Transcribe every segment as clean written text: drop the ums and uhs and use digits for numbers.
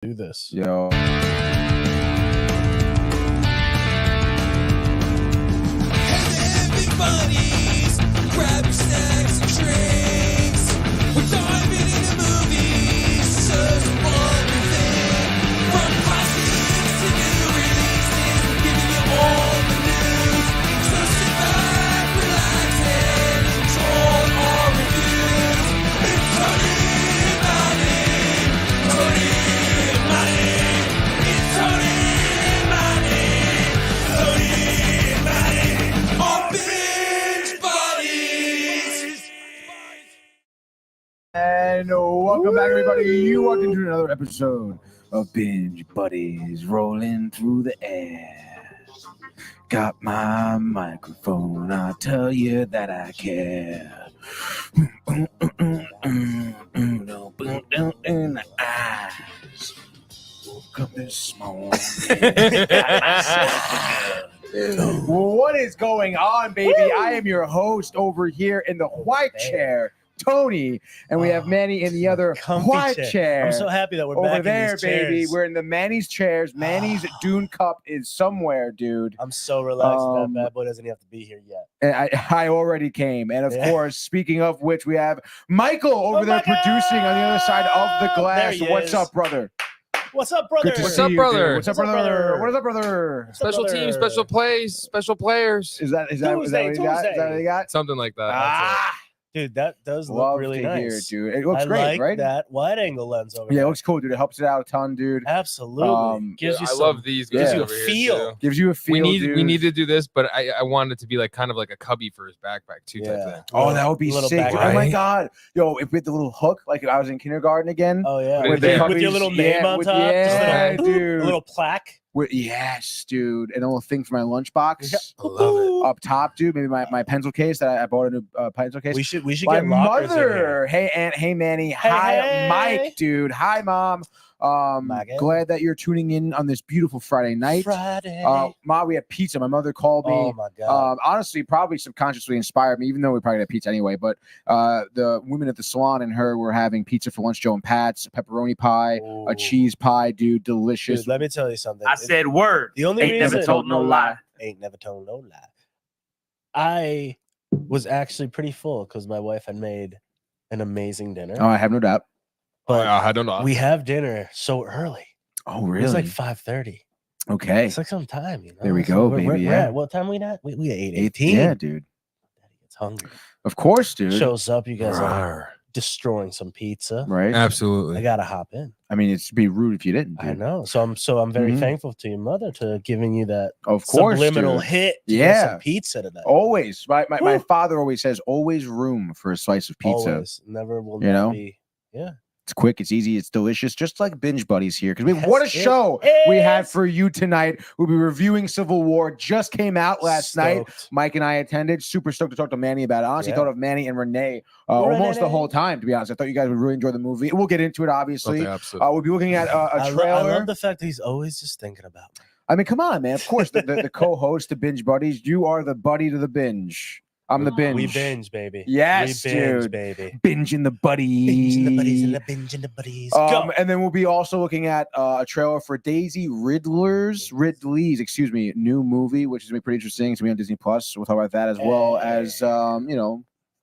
Do this. Yo. Buddies, grab your snacks and drinks. We're diving into movies, such a wonderful thing. From classics to new releases, we're giving you all the news. So sit back, relax, and enjoy our reviews. It's Tony and Manny, Tony and Manny. It's Tony and Manny, Tony and Manny. Our Binge Buddies. And welcome back, everybody. You walked into another episode of Binge Buddies rolling through the air. Got my microphone, I'll tell you that I care. No boom down in the eyes. Woke up this morning. What is going on, baby? Woo! I am your host over here in the white chair, Tony, and we have Manny in the other white chair. I'm so happy that we're over back there, in these chairs. baby. We're in the Manny's chairs. Manny's Dune Cup is somewhere, dude. I'm so relaxed that bad boy doesn't even have to be here yet. And I already came. And of course, speaking of which, we have Michael over there producing on the other side of the glass. What's up, brother? What's up, brother? Good to What's see up, you, brother? dude. What's up, brother? What is up, brother? Special teams, special plays, special players. Is that what you got? Is that what you got? Something like that. Dude, that does look Love really to nice. hear it, dude. It looks I great, like right? that wide angle lens over Yeah, there. it looks cool, dude. It helps it out a ton, dude. Absolutely. Gives you I some, love these guys gives you a over here, feel. too. Gives you a feel, dude. We need to do this, but I want it to be like kind of like a cubby for his backpack too. Type thing. Oh, that would be Little sick. back, Oh my right? God. Yo, if we had the little hook, like if I was in kindergarten again. Oh, yeah. With With, the with your little name on top. Yeah, just dude. a little plaque. Yes, dude. And a little thing for my lunchbox. I love it. Up top, dude. Maybe my pencil case that I bought a new pencil case. We should My get lockers in here. mother. Hey, Aunt. Hey, Manny. Hey, Hi, hey. Mike, dude. Hi, Mom. Glad that you're tuning in on this beautiful Friday night. Ma, we had pizza. My mother called me. Oh, my God. Honestly, probably subconsciously inspired me, even though we probably had pizza anyway. But the women at the salon and her were having pizza for lunch, Joe and Pat's, a pepperoni pie, a cheese pie, dude. Delicious. Dude, let me tell you something. I said word. The only Ain't reason never told no lie. Ain't never told no lie. I was actually pretty full because my wife had made an amazing dinner. Oh, I have no doubt. But I don't know. we have dinner so early. Oh, really? It's like 5:30. Okay. It's like some time, you know. There we So go, we're baby, we're yeah. at what time we at? We at 8:18. Yeah, dude. Daddy gets hungry. Of course, dude. Shows up. You guys are destroying some pizza. Right. I Absolutely. gotta hop in. I mean, it's be rude if you didn't. Dude. I know. So I'm very Mhm. thankful to your mother to giving you that Of course, subliminal dude. hit. To get Yeah. some pizza tonight. Always. My Woo. father always says, always room for a slice of pizza. Always. Never will You not know? be. Yeah. It's quick, it's easy, it's delicious, just like Binge Buddies here. Because Yes, what a it show we had is. for you tonight. We'll be reviewing Civil War. Just came out last night. Stoked. Mike and I attended. Super stoked to talk to Manny about it. I honestly Yeah. thought of Manny and Renee almost the whole time, to be honest. I thought you guys would really enjoy the movie. We'll get into it, obviously. Okay, absolutely. We'll be looking at a I trailer. love the fact that he's always just thinking about me. I mean, come on, man. Of course, the co-host to Binge Buddies. You are the buddy to the binge. I'm the binge. We binge, baby. Yes, we binge, dude. baby. Binge in the buddies. Binge in the buddies and the binge in the buddies. Go. And then we'll be also looking at a trailer for Daisy Ridley's, new movie, which is gonna be pretty interesting. It's gonna be on Disney Plus. We'll talk about that as well as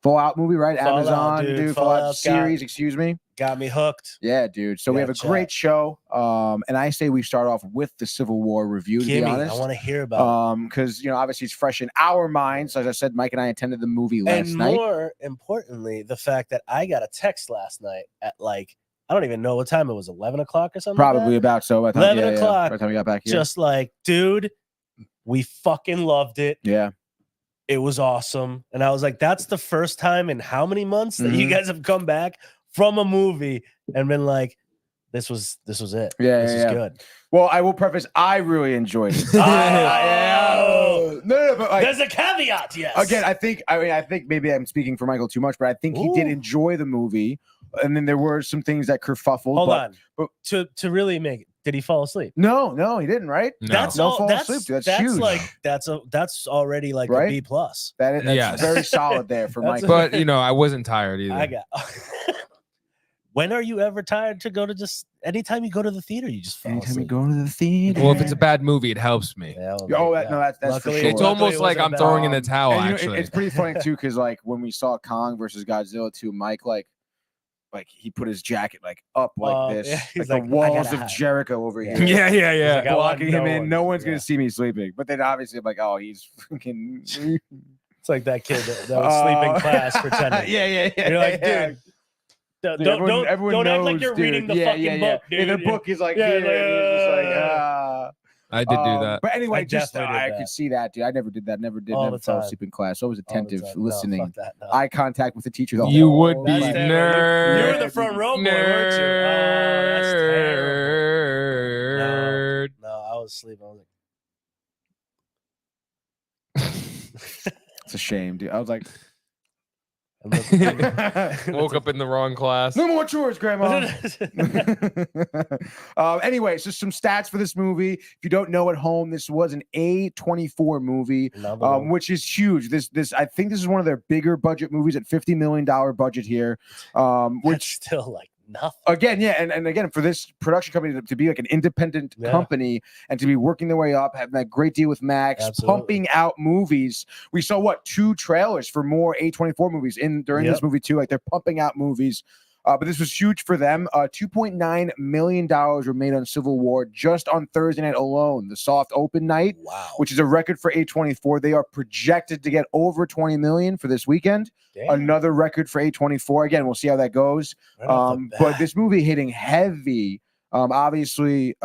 Fallout movie, right? Fallout, Amazon, dude. Fallout Fallout series. got- Got me hooked. Yeah, dude. So we have a Gotcha. great show. And I say we start off with the Civil War review. To be Gimme. honest, I want to hear about because obviously it's fresh in our minds. As I said, Mike and I attended the movie it. last And night. more importantly, the fact that I got a text last night at I don't even know what time it was, 11 o'clock or something. Probably like about so. By the 11 time, o'clock. by the time we got back that? here. Just dude, we fucking loved it. Yeah. It was awesome. And I was like, that's the first time in how many months that you Mhm. guys have come back from a movie and been like, this was it. Yeah, This yeah, is yeah. good. Well, I will preface, I really enjoyed it. Oh. No, but There's a caveat, yes. again, I think maybe I'm speaking for Michael too much, but I think he did Ooh. enjoy the movie. And then there were some things that kerfuffled. Hold but, on. but- To really make it, did he fall asleep? No, he didn't, right? No. That's No all. fall That's asleep, dude. That's huge. That's already like Right? a B plus. That's Yes. very solid there for That's Michael. But I wasn't tired either. I got. When are you ever tired to go to just anytime you go to the theater, you just fall Anytime you asleep. go to the theater. Well, if it's a bad movie, it helps me. Yeah, well, Oh, yeah. no, that's for Luckily- sure. It's luckily almost it like wasn't I'm a throwing bad- in the towel. And, Actually, it's pretty funny too, because like when we saw Kong versus Godzilla 2, Mike like he put his jacket like up like this, yeah, he's like, like, the "I walls gotta of have-" Jericho over Yeah. here. yeah, yeah, yeah. like, I want blocking him no in. one- No one's yeah. gonna see me sleeping. But then obviously I'm like, oh, he's fucking. It's like that kid that was sleeping in class pretending. yeah. You're like, yeah. dude, Dude, everyone don't act like knows, you're dude. reading the Yeah, fucking yeah. book, dude. Yeah, the book is like Yeah, here. like, and he's just like, I did do that. But anyway, I just definitely did I that. could see that, dude. I never did that. Never did. All Never the fell time. asleep in class. Always All the attentive, time. listening, No, fuck that. No. eye contact with the teacher. The You whole would be That's terrible. You were the nerd. front row boy, weren't you? Oh, that's terrible. Nerd. No, I was asleep. I was It's a shame, dude. I was like, like, Woke up in the wrong class. no more chores, Grandma. Anyway, so some stats for this movie. If you don't know at home, this was an A24 movie, which is huge. This I think this is one of their bigger budget movies at $50 million budget here, which which still like nothing. again, yeah, and again, for this production company to be like an independent company and to be working their way up, having that great deal with Max, Absolutely. pumping out movies. We saw 2 trailers for more A24 movies during this movie too. Like they're pumping out movies. But this was huge for them. $2.9 million were made on Civil War just on Thursday night alone, the soft open night, Wow. which is a record for A24. They are projected to get over 20 million for this weekend. Damn. Another record for A24. Again, we'll see how that goes. Right off the But bat. this movie hitting heavy. Obviously,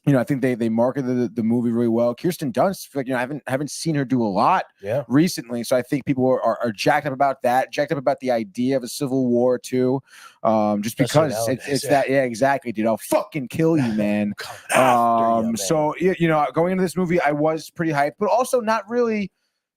I think they marketed the movie really well. Kirsten Dunst, like, I haven't seen her do a lot recently, so I think people are jacked up about that, jacked up about the idea of a civil war too, just Especially because nowadays, it's that exactly, dude. I'll fucking kill you, man. Man. So going into this movie, I was pretty hyped, but also not really,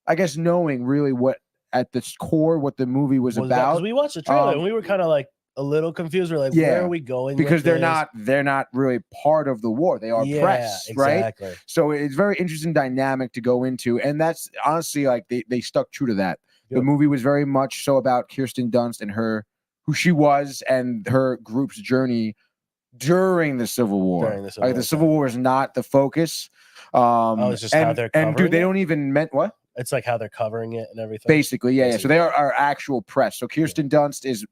I guess, knowing really what at the core what the movie was about. 'cause we watched the trailer and we were kind of like a little confused. We're like, where are we going? Because with they're not really part of the war. They are press, exactly. right? So it's very interesting dynamic to go into, and that's honestly like they stuck true to that. Yep. The movie was very much so about Kirsten Dunst and who she was and her group's journey during the Civil War. The Civil War is not the focus. It's just how they're covering and dude, they it? don't even meant what. It's like how they're covering it and everything. Basically, yeah. So they are actual press. So Kirsten Dunst is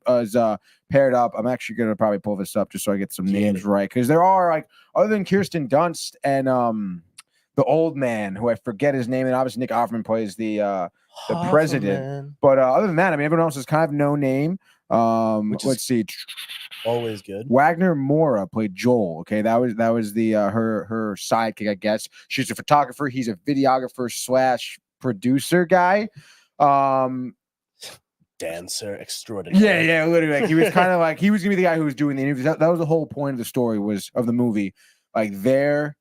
paired up. I'm actually gonna probably pull this up just so I get some names right, because there are, like, other than Kirsten Dunst and the old man who I forget his name, and obviously Nick Offerman plays the president. But other than that, I mean, everyone else is kind of no name. Let's see. Always good. Wagner Mora played Joel. Okay, that was the her sidekick, I guess. She's a photographer. He's a videographer / producer guy. Dancer extraordinary. Yeah, literally. Like, he was kind of like, he was gonna be the guy who was doing the interviews. That was the whole point of the story, of the movie. Like, during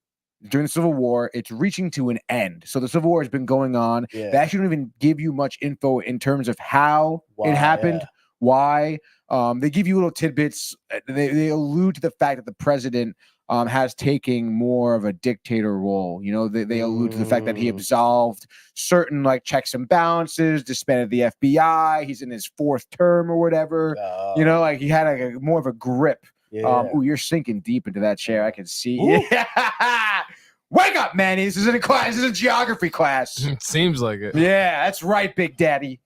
the Civil War, it's reaching to an end. So the Civil War has been going on. They actually don't even give you much info in terms of how it happened, why. They give you little tidbits. They allude to the fact that the president has taken more of a dictator role. They allude to the fact that he absolved certain, like, checks and balances, disbanded the FBI. He's in his 4th term or whatever. Like, he had more of a grip. Ooh, you're sinking deep into that chair. I can see. Yeah. Wake up, Manny. This isn't a class. This is a geography class. It seems like it. Yeah, that's right, Big Daddy.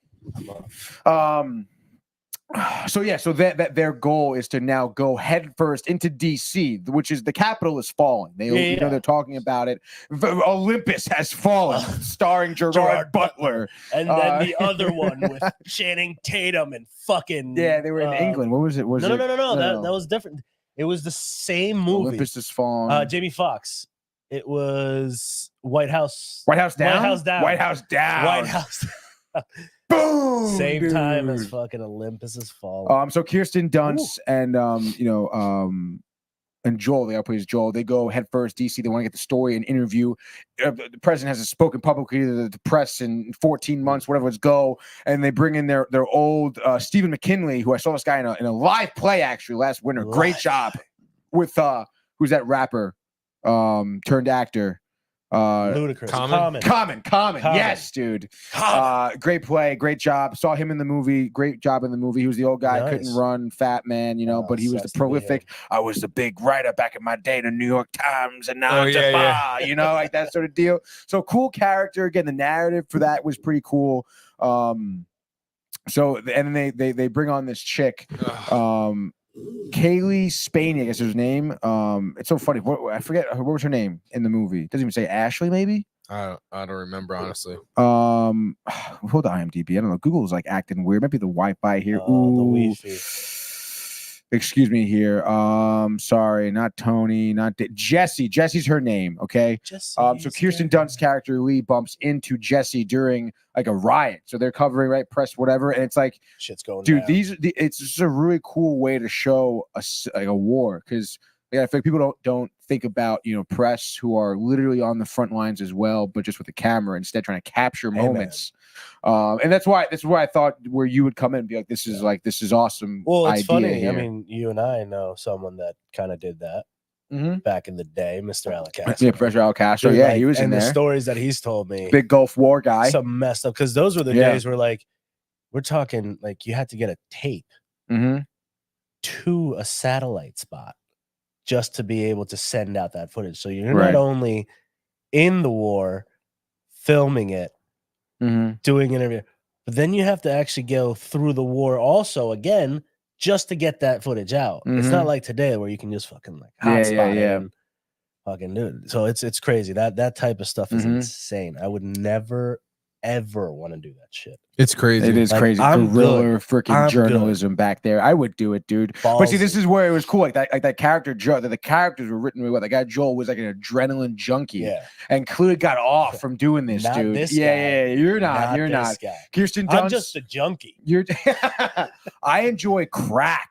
So that their goal is to now go headfirst into DC, which is the capital is falling. They're talking about it. Olympus has fallen, starring Gerard Butler, and then the other one with Channing Tatum and fucking they were in England. What was it? No. That was different. It was the same movie. Olympus has fallen. Jamie Foxx. It was White House. White House down. White House down. White House down. White House. Boom. Same time as fucking Olympus has fallen. So Kirsten Dunst and and Joel, the guy who plays Joel, they go headfirst DC. They want to get the story and interview. The president hasn't spoken publicly to the press in 14 months, whatever. Let's go. And they bring in their old Stephen McKinley, who I saw this guy in a live play actually last winter. Great job with who's that rapper turned actor. Ludicrous. Common? Common. Yes, dude. Great play, great job. Saw him in the movie. Great job in the movie. He was the old guy, couldn't Nice. run, fat man, you know, but he was the sucks to be him. prolific. I was the big writer back in my day in the New York Times, and now Oh, it's yeah, you know, like that sort of deal. So cool character. Again, the narrative for that was pretty cool. So and then they bring on this chick, Kaylee Spaney, I guess is her name. It's so funny. I forget what was her name in the movie. It doesn't even say Ashley, maybe. I don't remember, honestly. Hold on, IMDb. I don't know. Google's like acting weird. Might be the Wi-Fi here. The Ooh. Wi-Fi. Excuse me here. Sorry, not Tony, not Jesse. Jesse's her name. Okay. So Kirsten Dunst's character Lee bumps into Jesse during like a riot. So they're covering press, whatever, and it's like shit's going dude, down. It's just a really cool way to show a war, because I feel like people don't think about, you know, press who are literally on the front lines as well, but just with a camera instead, trying to capture moments. And that's why I thought where you would come in and be like, this is awesome. Well, it's funny. Here. I mean, you and I know someone that kind of did that back in the day, Mr. Alcastro. Yeah, Professor Alcastro. Dude, Yeah, he was in and there. the stories that he's told me, big Gulf War guy, some messed up, because those were the days where like we're talking like you had to get a tape to a satellite spot just to be able to send out that footage. So you're not only in the war filming it, doing interview, but then you have to actually go through the war also again just to get that footage out. It's not like today where you can just fucking like hotspot it and fucking do it. So it's crazy. That type of stuff is insane. I would never ever want to do that shit. It's crazy. It is like, crazy. Guerrilla freaking journalism back there. I would do it, dude. Ballsy. But see, this is where it was cool. Like that character Joe. The characters were written really well. That guy Joel was like an adrenaline junkie, and clearly got off from doing this, not dude. This yeah, guy. You're not. Guy. Kirsten Dunst. I'm just a junkie. You're. I enjoy crack.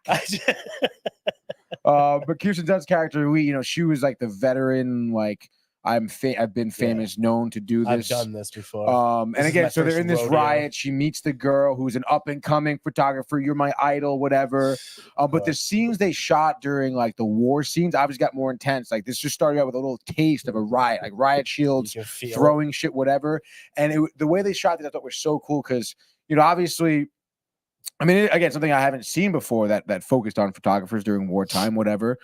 But Kirsten Dunst's character, you know, she was like the veteran, like. I've been famous, known to do this. I've done this before. And again, so they're in this riot. She meets the girl who's an up and coming photographer. You're my idol, whatever. But the scenes they shot during like the war scenes obviously got more intense. Like this just started out with a little taste of a riot, like riot shields, throwing shit, whatever. And the way they shot this, I thought was so cool because, you know, obviously. I mean, again, something I haven't seen before that focused on photographers during wartime, whatever.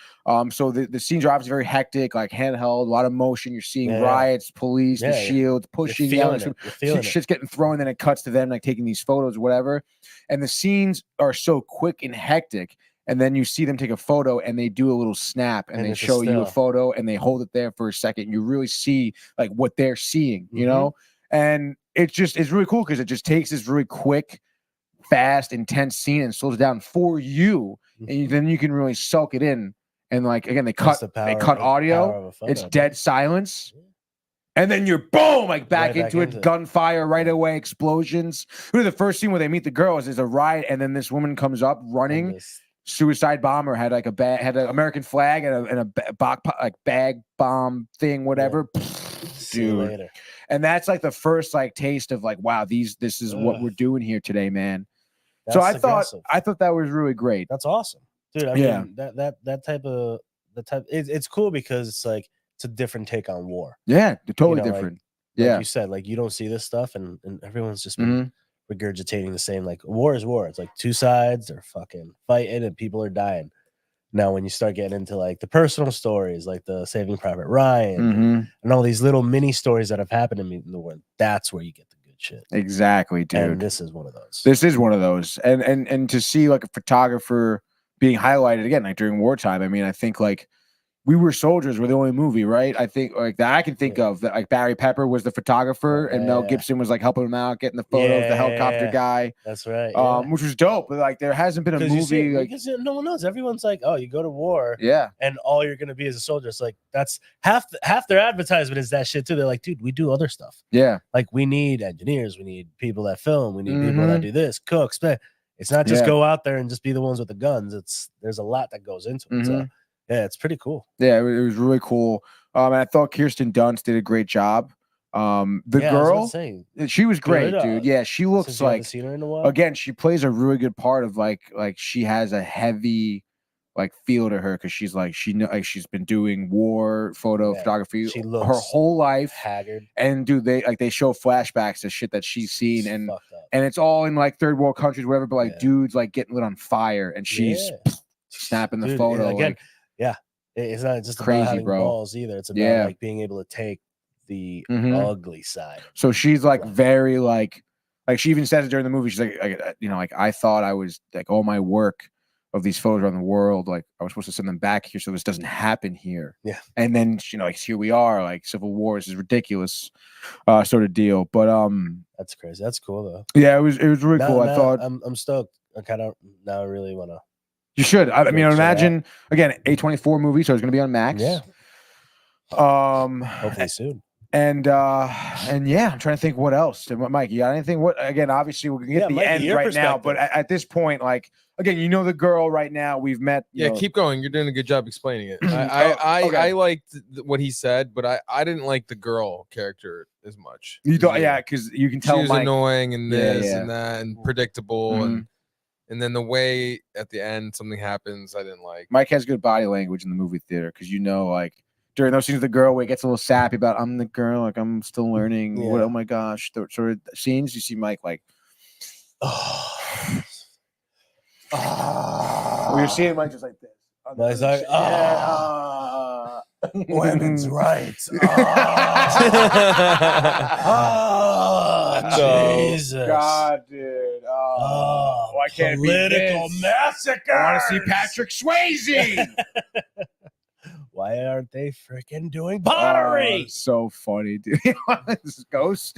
So the scenes are obviously very hectic, like handheld, a lot of motion. You're seeing riots, police, the shields, pushing, yelling, shit's getting thrown. Then it cuts to them like taking these photos, whatever. And the scenes are so quick and hectic. And then you see them take a photo and they do a little snap and they show you a photo and they hold it there for a second. You really see like what they're seeing, you know? And it's really cool because it just takes this really quick, fast, intense scene and slows it down for you, and then you can really soak it in. And like again, they cut audio. It's dead silence, and then you're boom, like back into it. Gunfire right away, explosions. Really, the first scene where they meet the girls is a riot, and then this woman comes up running. Suicide bomber had like had an American flag and a bag bomb thing, whatever. Dude, and that's like the first like taste of like, wow, this is what we're doing here today, man. So I thought that was really great. That's awesome, dude. I mean, that type of it's cool because it's like it's a different take on war. Yeah, they're totally different. Like you said, like you don't see this stuff, and everyone's just been regurgitating the same. Like war is war. It's like two sides, they're fucking fighting, and people are dying. Now, when you start getting into like the personal stories, like the Saving Private Ryan, and all these little mini stories that have happened to me in the world, that's where you get the good shit. Exactly, dude. And this is one of those. This is one of those. And to see like a photographer being highlighted again, like during wartime. I mean, I think like We Were Soldiers were the only movie, right? I think like that I can think of that. Like Barry Pepper was the photographer, and Mel Gibson was like helping him out, getting the photos, the helicopter guy. That's right. Which was dope. But like there hasn't been a movie because no one knows. Everyone's like, oh, you go to war, and all you're gonna be is a soldier. It's like that's half their advertisement is that shit too. They're like, dude, we do other stuff. Yeah, like we need engineers, we need people that film, we need people that do this, cooks. But it's not just go out there and just be the ones with the guns. There's a lot that goes into it. So. Yeah, it's pretty cool. Yeah, it was really cool. And I thought Kirsten Dunst did a great job. The girl, she was great, dude. Yeah, she looks like, again, she plays a really good part of like she has a heavy like feel to her because she's like she's been doing war photography She looks her whole life, haggard. and dude, they show flashbacks to shit that she's seen, and it's all in like third world countries, whatever. But like dudes like getting lit on fire, and she's snapping the photo. Again, like, it's not just crazy, about having bro. balls either. It's about like being able to take the ugly side. So she's like very like she even says it during the movie. She's like you know, like I thought I was like all my work of these photos around the world, like I was supposed to send them back here so this doesn't happen here. Yeah. And then you know, like here we are, like civil wars is ridiculous, sort of deal. But that's crazy. That's cool though. Yeah, it was really cool. I thought I'm stoked. I kind of now really want to. You should. I mean, imagine again A24 movie, so it's gonna be on Max. Yeah. Hopefully soon. And yeah, I'm trying to think what else. Mike, you got anything? What again? Obviously, we're gonna get the end right now, but at this point, like again, you know the girl right now. We've met. Yeah, keep going. You're doing a good job explaining it. I liked what he said, but I didn't like the girl character as much. You thought, because you can tell she was Mike, annoying and this and that and predictable and then the way at the end something happens, I didn't like. Mike has good body language in the movie theater because you know, like. During those scenes with the girl where it gets a little sappy about I'm the girl, like I'm still learning. Yeah. Oh my gosh. The sort of scenes you see Mike like you're seeing Mike just like this. Mike's like, women's rights. Jesus. God, dude. Why can't political massacre? I want to see Patrick Swayze. Why aren't they freaking doing pottery? So funny, dude. This ghost.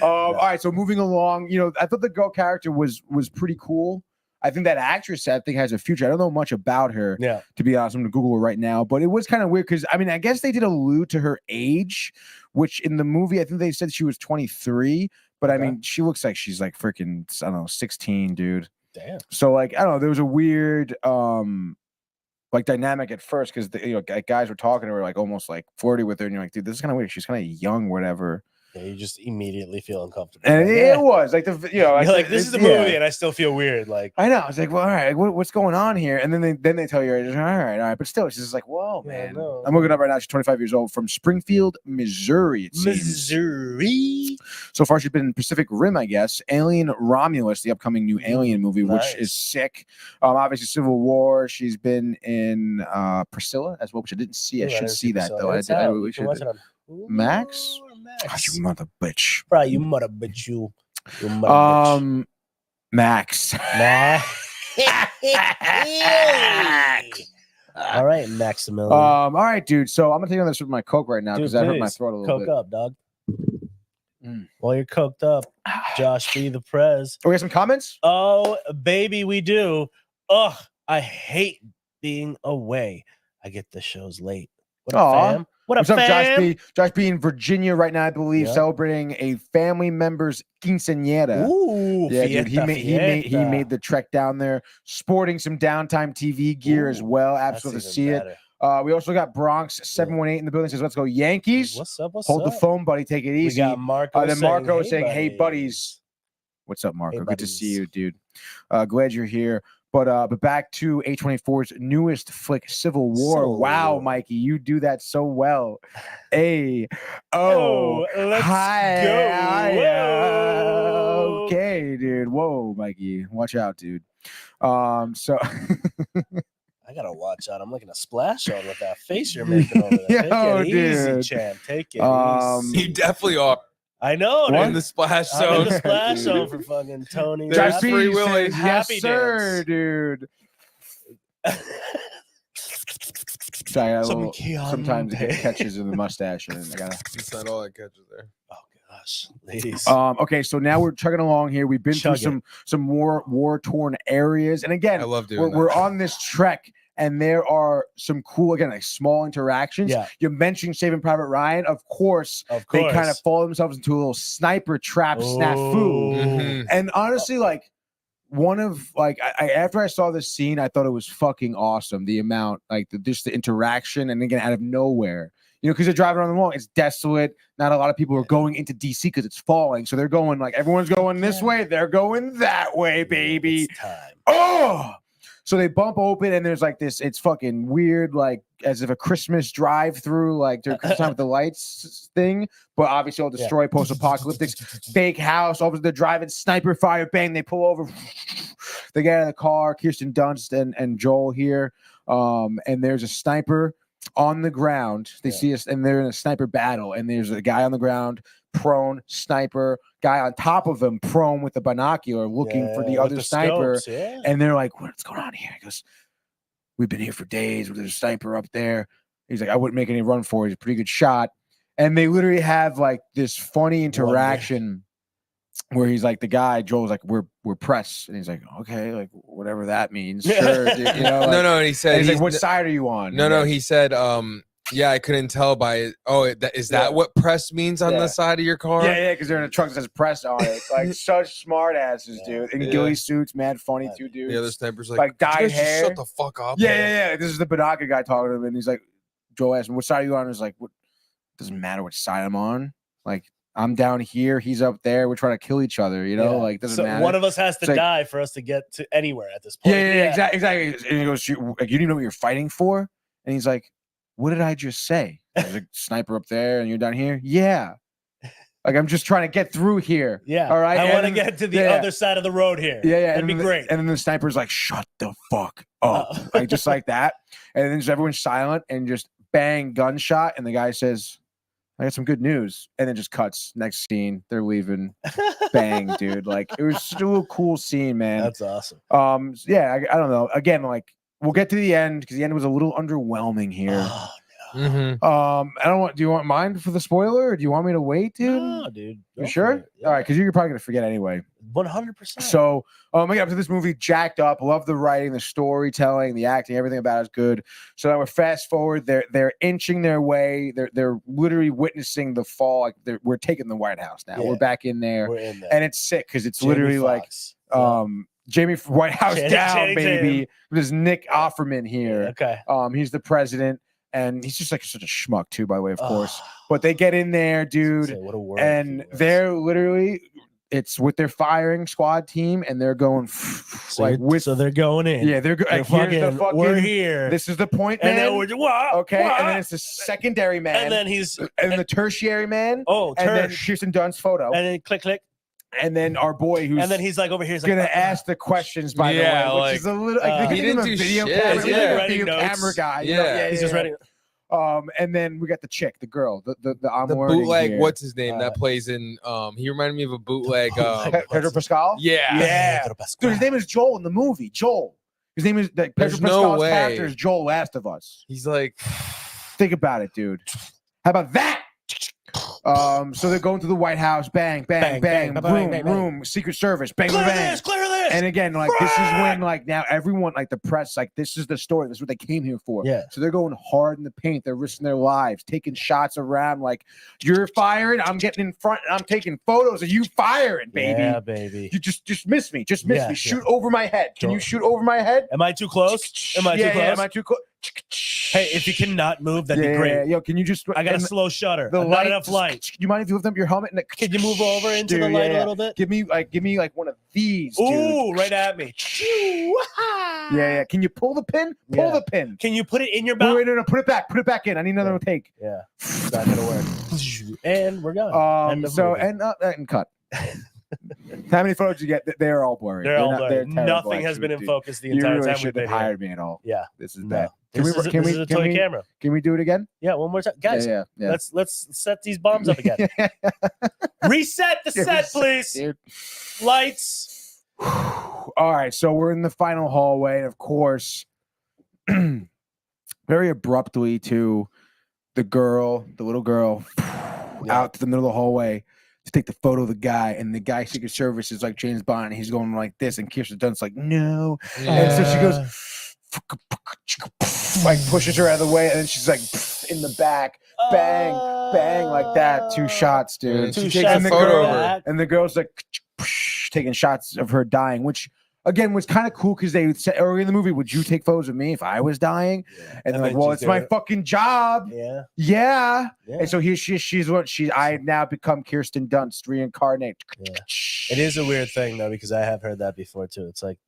All right, so moving along, you know, I thought the girl character was pretty cool. I think that actress, I think, has a future. I don't know much about her, to be honest. I'm gonna Google her right now, but it was kind of weird because I mean, I guess they did allude to her age, which in the movie I think they said she was 23, but I mean, she looks like she's like freaking, I don't know, 16, dude. Damn. So like, I don't know, there was a weird like dynamic at first because you know guys were talking to her like almost like flirty with her, and you're like, dude, this is kind of weird. She's kind of young, whatever. Yeah, you just immediately feel uncomfortable. And it was like this is a movie, and I still feel weird. Like I know, I was like, well, all right, what's going on here? And then they tell you, all right, but still, she's just like, whoa, man. No. I'm looking up right now. She's 25 years old from Springfield, Missouri. It seems. Missouri. So far, she's been in Pacific Rim, I guess. Alien Romulus, the upcoming new Alien movie, which is sick. Obviously, Civil War. She's been in Priscilla as well, which I didn't see. I should see that though. I should watch it on Max. Gosh, you mother bitch. Bro, you mother bitch. You mother bitch. Max. All right, Maximilian. All right, dude. So I'm gonna take on this with my Coke right now because I hurt my throat a little bit. Coke up, dog. While you're coked up, Josh B. the Prez. Oh, we have some comments? Oh, baby, we do. Ugh, I hate being away. I get the shows late. What up, fam? What's up, Josh B? Josh B in Virginia right now, I believe, celebrating a family member's quinceañera. Ooh, yeah, dude. He made the trek down there, sporting some downtime TV gear as well. Absolutely see it. We also got Bronx 718 in the building. Says, "Let's go Yankees." What's up? Hold the phone, buddy. Take it easy. We got Marco. Then Marco saying, "Hey, buddies." What's up, Marco? Good to see you, dude. Glad you're here. But back to A24's newest flick, Civil War. Wow, Mikey, you do that so well. Let's go. Okay, dude. Whoa, Mikey, watch out, dude. So I gotta watch out. I'm looking a splash on with that face you're making over there. Take it easy, champ. Take it easy. You definitely are. I know. In the splash zone. I'm in the splash zone for fucking Tony. Josh Free Willy. Yes, sir, dude. Sometimes it catches in the mustache, and I gotta. It's not all that catches there. Oh gosh, ladies. Okay, so now we're chugging along here. We've been through some war-torn areas, and again, I love doing we're on this trek. And there are some cool, again, like small interactions. Yeah. You mentioned Saving Private Ryan. Of course, they kind of fall themselves into a little sniper trap snafu. Mm-hmm. And honestly, like after I saw this scene, I thought it was fucking awesome. The amount, like just the interaction, and again, out of nowhere, because they're driving around the wall. It's desolate. Not a lot of people are going into DC because it's falling. So they're going like everyone's going this way. They're going that way, baby. It's time. Oh, so they bump open and there's like this. It's fucking weird, like as if a Christmas drive-through, like during Christmas time with the lights thing. But obviously, all destroyed, post-apocalyptic, fake house. Over they're driving, sniper fire, bang. They pull over. They get out of the car. Kirsten Dunst and Joel here, and there's a sniper on the ground. They see us, and they're in a sniper battle. And there's a guy on the ground, prone, sniper. Guy on top of him, prone with the binocular, looking for the other sniper. Scopes, And they're like, "What's going on here?" He goes, "We've been here for days. There's a sniper up there." He's like, "I wouldn't make any run for it. He's a pretty good shot." And they literally have like this funny interaction where he's like, the guy Joel's like, "We're press," and he's like, "Okay, like whatever that means." Sure, dude, No, and he said, and he's like, "What side are you on?" No, he said, yeah, I couldn't tell by it. Oh, is that what press means on the side of your car? Yeah, because they're in a truck that says press on it. Like such smart asses, dude. In ghillie suits, mad funny too, dude. The other sniper's like dyed hair. Shut the fuck up. Yeah. This is the binocular guy talking to him, and he's like, Joel asked him, "What side are you on?" He's like, "What? Doesn't matter which side I'm on. Like I'm down here, he's up there. We're trying to kill each other, like doesn't matter. One of us has to die for us to get to anywhere at this point." Yeah, exactly. And he goes, "You didn't know what you're fighting for?" And he's like, "What did I just say? There's a sniper up there and you're down here?" "Yeah. Like I'm just trying to get through here." Yeah. All right. I want to get to the other side of the road here. Yeah. That'd be great. And then the sniper's like, "Shut the fuck up." Like just like that. And then just everyone's silent and just bang, gunshot. And the guy says, "I got some good news." And then just cuts. Next scene. They're leaving. Bang, dude. Like it was still a cool scene, man. That's awesome. Yeah, I don't know. Again, like we'll get to the end because the end was a little underwhelming here. Oh, no. I don't want. Do you want mine for the spoiler, or do you want me to wait, dude? No, dude. You sure? Yeah. All right, because you're probably gonna forget anyway. 100%. So, we got to this movie jacked up. Love the writing, the storytelling, the acting, everything about it is good. So now we're fast forward. They're inching their way. They're literally witnessing the fall. Like we're taking the White House now. Yeah. We're back in there, and it's sick because it's Jamie literally Foxx. Jamie White House down, Channing baby. There's Nick Offerman here. Okay. He's the president. And he's just like such a schmuck too, by the way, of course. But they get in there, dude, what a word and they're literally it's with their firing squad team, and they're going so they're going in. Yeah, they're like, here's the fucking, we're here. This is the point, man. And then we're okay, and then it's the secondary man, and then the tertiary man. Oh, and then Kirsten Dunst's photo, and then click. And then our boy, who's and then he's like over here, he's gonna like, ask the questions. By the way, which is a little. Like, he didn't do video shit. camera, He's like video camera guy. Yeah, he's just writing. And then we got the chick, the girl, the bootleg. Here. What's his name? That plays in. He reminded me of a bootleg. Pedro Pascal. Yeah. Dude, his name is Joel in the movie. Joel. His name is like Pedro Pascal's character is Joel Last of Us. He's like, think about it, dude. How about that? So they're going to the White House, bang, room, Secret Service, bang, clear bang. This, clear this. And again, like this is when like now everyone, like the press, like this is the story. This is what they came here for. Yeah. So they're going hard in the paint. They're risking their lives, taking shots around. Like you're firing, I'm getting in front, and I'm taking photos of you firing, baby. Yeah, baby. You just miss me. Just miss me. Shoot over my head. Can you shoot over my head? Am I too close? Am I too close? Yeah, am I too close? Hey, if you cannot move, that'd be great. Yo, can you just? I got a slow shutter. Not enough light. You mind if you lift up your helmet? And can you move over into the light a little bit? Give me like one of these. Ooh, right at me. Yeah. Can you pull the pin? Pull the pin. Can you put it in your mouth? Wait, no. Put it back. Put it back in. I need another take. Yeah, it's not gonna work. And we're gone. And cut. How many photos you get? They're all blurry. They're all blurry. Nothing has been in focus the entire time we've been here. Hired me at all. Yeah, this is bad. This is a toy camera. Can we do it again? Yeah, one more time, guys. Yeah. Let's set these bombs up again. Reset the set, please. Dude. Lights. All right, so we're in the final hallway, and of course, very abruptly to the little girl, out to the middle of the hallway to take the photo of the guy, and the guy Secret Service is like James Bond, and he's going like this, and Kirsten Dunst's like, no. And so she goes, like pushes her out of the way, and then she's like in the back, bang, like that. 2 shots, dude. Two she shots. takes the girl, and the girl's like taking shots of her dying, which again was kind of cool because they said early in the movie, would you take photos of me if I was dying? And they're like, well, it's my fucking job. Yeah. And so I now become Kirsten Dunst reincarnate. It is a weird thing though, because I have heard that before too. It's like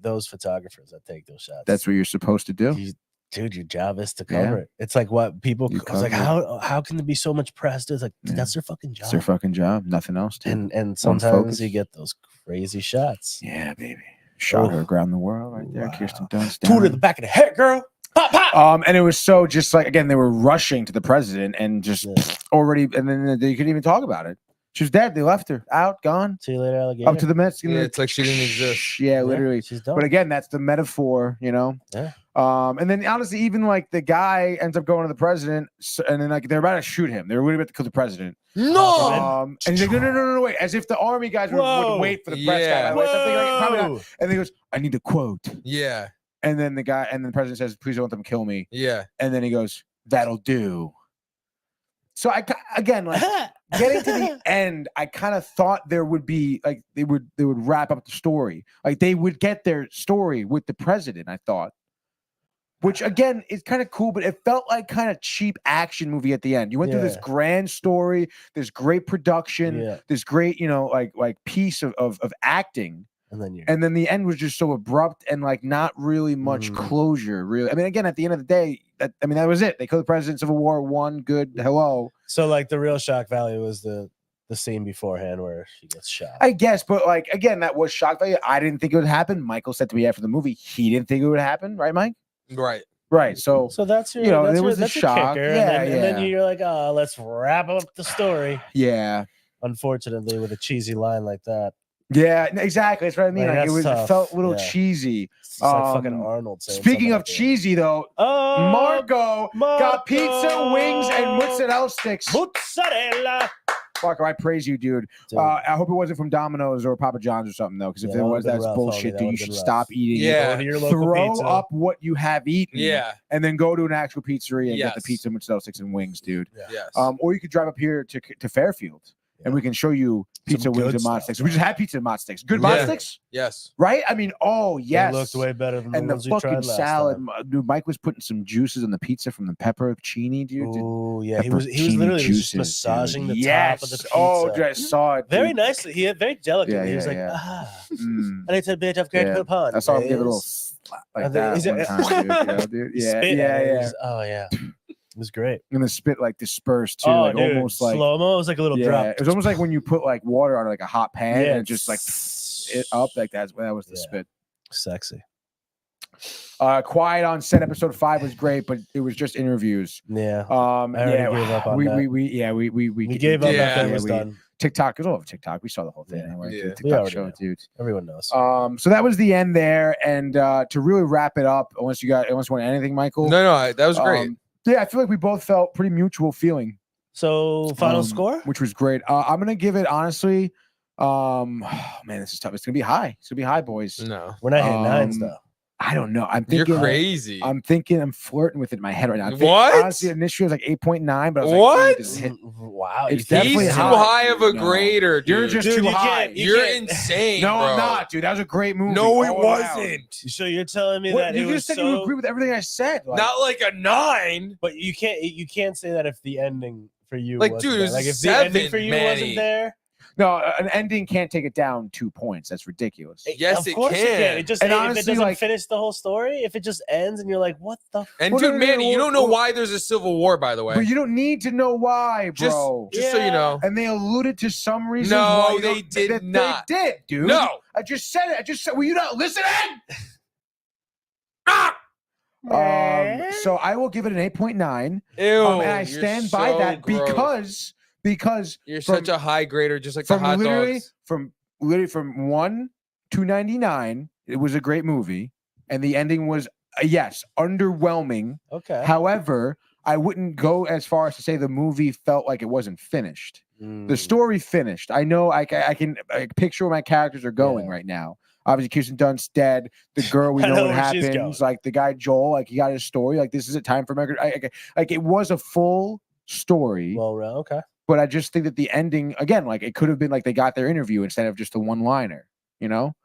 those photographers that take those shots. That's what you're supposed to do. Dude, your job is to cover it. It's like what people. I was like, how can there be so much press? It's like that's their fucking job. It's their fucking job. Nothing else. And sometimes you get those crazy shots. Yeah, baby. Shot her around the world right there. Kirsten Dunst. Two to the back of the head, girl. Pop, pop. And it was so just like again, they were rushing to the president and just already, and then they couldn't even talk about it. She was dead. They left her out, gone. See you later, alligator. Up to the Mexican. Yeah, it's like she didn't exist. Yeah, literally. She's done. But again, that's the metaphor, you know. Yeah. And then honestly, even like the guy ends up going to the president, and then like they're about to shoot him. They're really about to kill the president. No. And he's like, no, wait. As if the army guys would wait for the press guy. Like, something like, probably not. And he goes, I need a quote. Yeah. And then the president says, please don't let them kill me. Yeah. And then he goes, that'll do. So I again like getting to the end, I kind of thought there would be like they would wrap up the story, like they would get their story with the president. I thought, which again is kind of cool, but it felt like kind of cheap action movie at the end. You went through this grand story, this great production, this great like piece of acting. And then the end was just so abrupt and like not really much closure. Really, I mean, again, at the end of the day, that was it. They killed the president. Civil War won. Good. Hello. So like the real shock value was the scene beforehand where she gets shot. I guess, but like again, that was shock value. I didn't think it would happen. Michael said to me after the movie, he didn't think it would happen. Right, Mike? Right. Right. So that's your, it was a shock. Kicker, and then you're like, oh, let's wrap up the story. Yeah. Unfortunately, with a cheesy line like that. Yeah, exactly. That's what I mean. Like, it felt a little cheesy. It's like fucking Arnold saying speaking of cheesy, though, Margot got pizza, wings, and mozzarella sticks. Mozzarella. Fucker, I praise you, dude. I hope it wasn't from Domino's or Papa John's or something, though, because if it was, that's bullshit, dude. You should stop eating. Yeah, throw up what you have eaten. Yeah, and then go to an actual pizzeria and get the pizza, mozzarella sticks, and wings, dude. Yes. Or you could drive up here to Fairfield. And we can show you pizza, wings, and mod sticks. We just had pizza and mod sticks. Good mod sticks? Yes. Right? I mean, yes. They looked way better than the ones we tried fucking last salad. time. Dude, Mike was putting some juices on the pizza from the pepperoncini, dude. Oh, yeah. He was literally just massaging the top of the pizza. Oh, dude, I saw it. Very nicely. He had very delicate. He was like, I need a bit of great coupon. I saw him give it a little like that one time, dude. Yeah. Oh, yeah. It was great. And the spit like dispersed too, like dude, almost like slow-mo. It was like a little drop. It was almost like when you put like water on like a hot pan and just like it up like that was the spit. Sexy. Quiet on Set episode 5 was great, but it was just interviews. Yeah. Gave up on we gave up after it was done. TikTok is all over TikTok. We saw the whole thing anyway. Yeah. TikTok show, dude. Everyone knows. So that was the end there, and to really wrap it up, unless you want anything, Michael. No, that was great. Yeah, I feel like we both felt pretty mutual feeling. So final score, which was great. I'm gonna give it honestly. Man, this is tough. It's gonna be high. It's gonna be high, boys. No, we're not hitting nines though. I don't know. I'm thinking you're crazy. I'm flirting with it in my head right now. What? Honestly, initially it was like 8.9, but I was what? Like, wow, it's definitely too high of a grader, dude. You're just too high. You're insane. No, bro. I'm not, dude. That was a great movie. No, it wasn't. So you're telling me that you just said you agree with everything I said. Like, not like a 9, but you can't say that if the ending for you like, wasn't dude, there. it was Like if 7, the ending for you wasn't there. No, an ending can't take it down 2 points. That's ridiculous. Yes, of course it can. It just and if honestly, it doesn't finish the whole story, if it just ends and you're like, what the? And dude, Manny, you don't know why there's a civil war, by the way. But you don't need to know why, bro. Just so you know. And they alluded to some reason. No, they did not. They did, dude. No, I just said it. Were you not listening? So I will give it an 8.9. Ew, and I stand by that because you're such a high grader, just like the hot dogs. From 1 to 99, it was a great movie, and the ending was underwhelming. Okay. However, I wouldn't go as far as to say the movie felt like it wasn't finished. The story finished. I know I can picture where my characters are going right now. Obviously, Kirsten Dunst's dead. The girl, we know what happens. Like the guy Joel, like he got his story. Like this is a time for America. Like it was a full story. Well, okay. But I just think that the ending, again, like it could have been like they got their interview instead of just a one-liner, you know?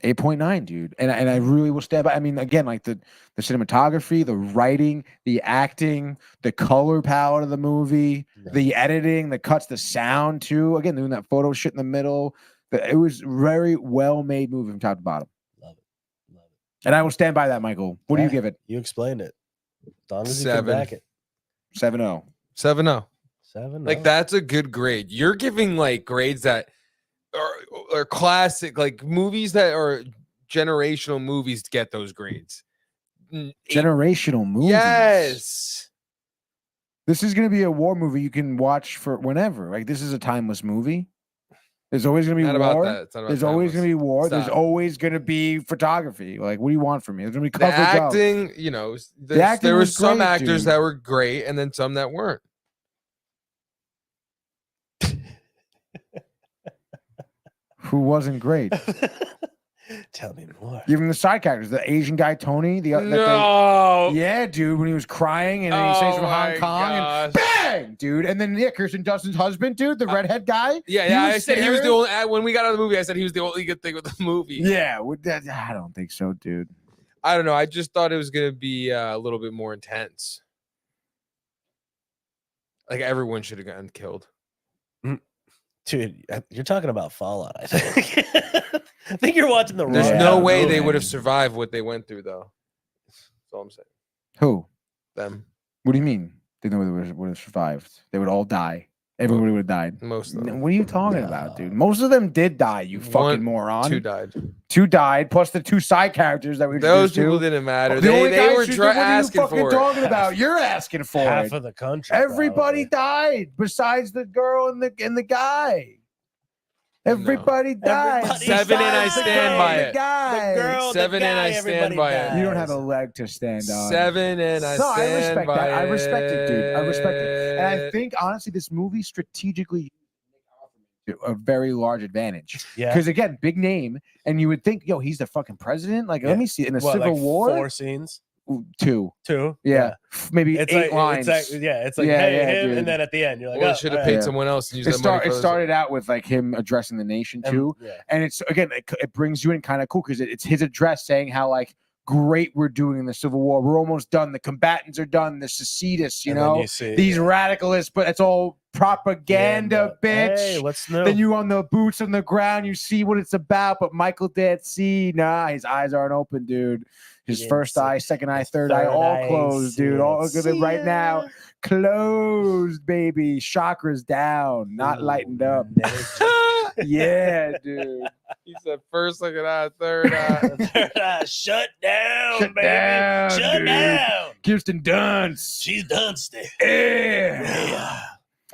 8.9, dude. And I really will stand by. I mean, again, like the cinematography, the writing, the acting, the color palette of the movie, the editing, the cuts, the sound too. Again, doing that photo shit in the middle. It was very well made movie from top to bottom. Love it. Love it. And I will stand by that, Michael. What do you give it? You explained it. As long as you 7. can back it. 7-0. 7-0. 7. Like that's a good grade. You're giving like grades that are classic, like movies that are generational movies to get those grades. Generational movies. Yes. This is going to be a war movie you can watch for whenever. Like this is a timeless movie. There's always going to be war. There's always going to be war. Stop. There's always going to be photography. Like, what do you want from me? There's going to be The coverage acting, you know, acting there were was some great, actors dude. that were great and then some that weren't. Who wasn't great? Tell me more. Even the side characters, the Asian guy Tony. Yeah, dude, when he was crying and then he says from Hong Kong and bang, dude, and then Kirsten Dunst's husband, dude, the redhead guy. Yeah. I said he was the only. When we got out of the movie, I said he was the only good thing with the movie. Yeah, I don't think so, dude. I don't know. I just thought it was gonna be a little bit more intense. Like everyone should have gotten killed. Dude, you're talking about Fallout, I think. I think you're watching the wrong. There's no way they would have survived what they went through, though. That's all I'm saying. Who? Them. What do you mean? They would have survived. They would all die. Everybody would have died. Most of them. What are you talking about, dude? Most of them did die, you fucking moron. 2 died. 2 died, plus the 2 side characters that we Those introduced people to. didn't matter. The only They guys were who did, what are you asking fucking for it. talking about? You're asking for half it. of the country. Everybody probably. died besides the girl and the guy. Everybody died. Everybody 7 and I besides the stand girl by and it. the guy. The girl, 7 the and guy, I stand everybody by it. You don't dies. have a leg to stand on. 7 and I No, I stand respect by that. it. I respect it, dude. I respect it. And I think honestly, this movie strategically a very large advantage. Yeah. Because again, big name, and you would think, yo, he's the fucking president. Like, let me see in a Civil like War. 4 scenes. 2. 2. Yeah. Maybe It's 8 lines. It's like, hey, him, dude. and then at the end, you're like, Well, oh, it should have all paid right. someone else and used It that money. It started out with like him addressing the nation too, and it's again it brings you in kind of cool because it's his address saying how like great we're doing in the Civil War. We're almost done. The combatants are done. The secedists, you know, these radicalists, but it's all propaganda, bitch. Hey, what's new? Then you on the boots on the ground, you see what it's about, but Michael didn't see. Nah, his eyes aren't open, dude. His first eye, second eye, third eye, all closed, dude. All look at it right now. Closed, baby. Chakras down, not lightened up. Yeah, dude. He said first, second eye, third eye. Third eye. Shut down, Shut baby. down, Shut dude. down. Kirsten Dunst. She's Dunsty. Yeah.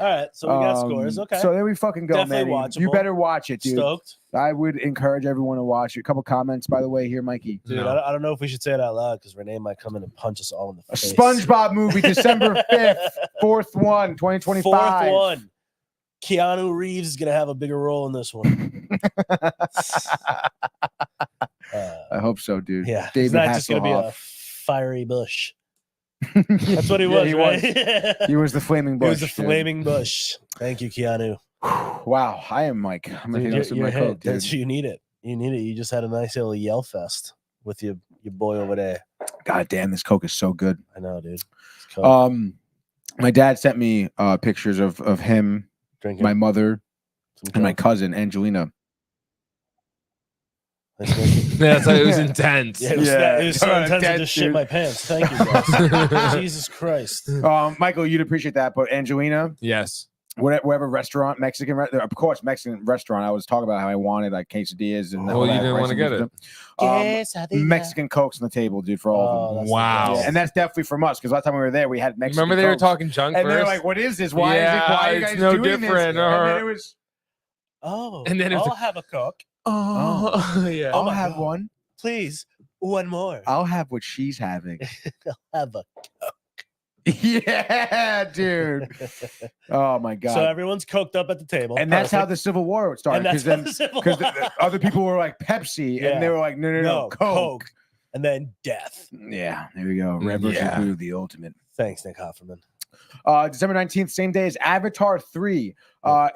All right, so we got scores. Okay. So there we fucking go, Definitely man. watchable. You better watch it, dude. Stoked. I would encourage everyone to watch it. A couple comments, by the way, here, Mikey. Dude, I don't know if we should say it out loud because Renee might come in and punch us all in the A face. SpongeBob movie, December 5th, 4th one, 2025. 4th one. Keanu Reeves is going to have a bigger role in this one. I hope so, dude. Yeah. David He's not just going to be a Hasselhoff. fiery bush. That's what he was, he right? He was the flaming bush. He was the flaming bush. Thank you, Keanu. Wow, I am Mike. I'm gonna hit some my coke, dude. You need it. You need it. You just had a nice little yell fest with your boy over there. God damn, this coke is so good. I know, dude. It's coke. My dad sent me pictures of him, Drinking my mother, some and my coke. cousin Angelina. Yeah, so it was intense. Yeah, it was so intense I just shit my pants. Thank you, guys. Jesus Christ. Michael, you'd appreciate that, but Angelina, Yes. whatever restaurant, Mexican, of course, Mexican restaurant. I was talking about how I wanted like quesadillas and Well, you didn't want to get it. Mexican Cokes on the table, dude, for all of them. Wow. Yeah, and that's definitely from us because last time we were there, we had Mexican. Remember they were Cokes. talking junk and first? they're like, "What is this? Why Yeah, is it? Why are you it's guys no doing different, this?" And then it was, And then it was- I'll have a Coke. Oh, yeah. I'll have one. Please, one more. I'll have what she's having. I'll have a Yeah, dude. Oh my god. So everyone's coked up at the table. And that's how the Civil War started. Because then the other people were like Pepsi, Yeah. and they were like, no, Coke. And then death. Yeah, there we go. Red versus blue, the ultimate. Thanks, Nick Hofferman. December 19th, same day as Avatar 3.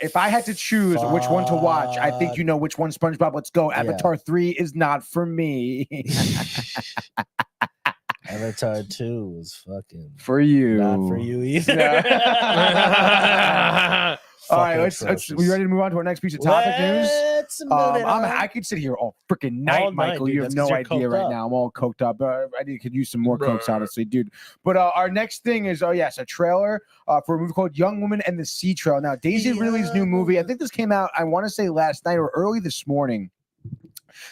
If I had to choose which one to watch, I think you know which one, SpongeBob. Let's go. Avatar 3 is not for me. Avatar 2 was fucking for you. Not for you either. All right, let's we ready to move on to our next piece of topic news? I could sit here all freaking night, Michael. Dude, you have no idea right now. I'm all coked up. I could use some more cokes, honestly, dude. But our next thing is, a trailer for a movie called Young Woman and the Sea Trail. Now, Daisy Ridley's new movie, I think this came out, I want to say last night or early this morning.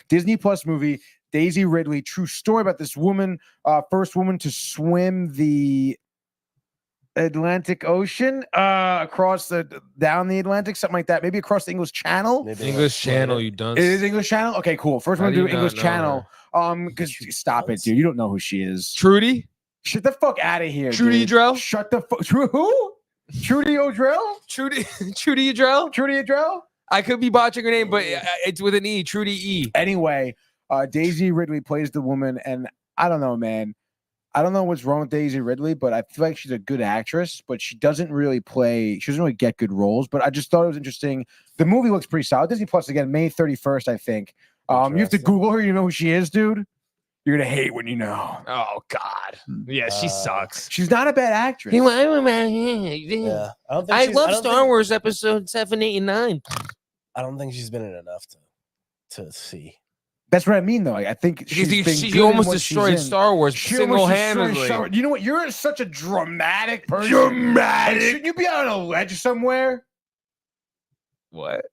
Disney Plus movie, Daisy Ridley, true story about this woman, first woman to swim the Atlantic Ocean, down the Atlantic, something like that. Maybe across the English Channel. Maybe English Channel, you dunce. It is English Channel. Okay, cool. First one to do English Channel. Because stop it, dude. You don't know who she is. Trudy. Shut the fuck out of here, Trudy Adrell. Shut the fuck. Who? Trudy Odrell. Trudy Adrell. Trudy Adrell. I could be botching her name, but it's with an E. Trudy E. Anyway, Daisy Ridley plays the woman, and I don't know, man. I don't know what's wrong with Daisy Ridley, but I feel like she's a good actress, but she doesn't really get good roles. But I just thought it was interesting. The movie looks pretty solid. Disney Plus again, May 31st, I think. You have to Google her. You know who she is, dude? You're gonna hate when you know. Oh God. Yeah, she sucks. She's not a bad actress. Yeah. I love Star Wars episode 7, 8, and 9. I don't think she's been in enough to see. That's what I mean, though. I think she almost destroyed Star Wars single-handedly. You know what? You're such a dramatic person. Dramatic. Shouldn't you be on a ledge somewhere? What?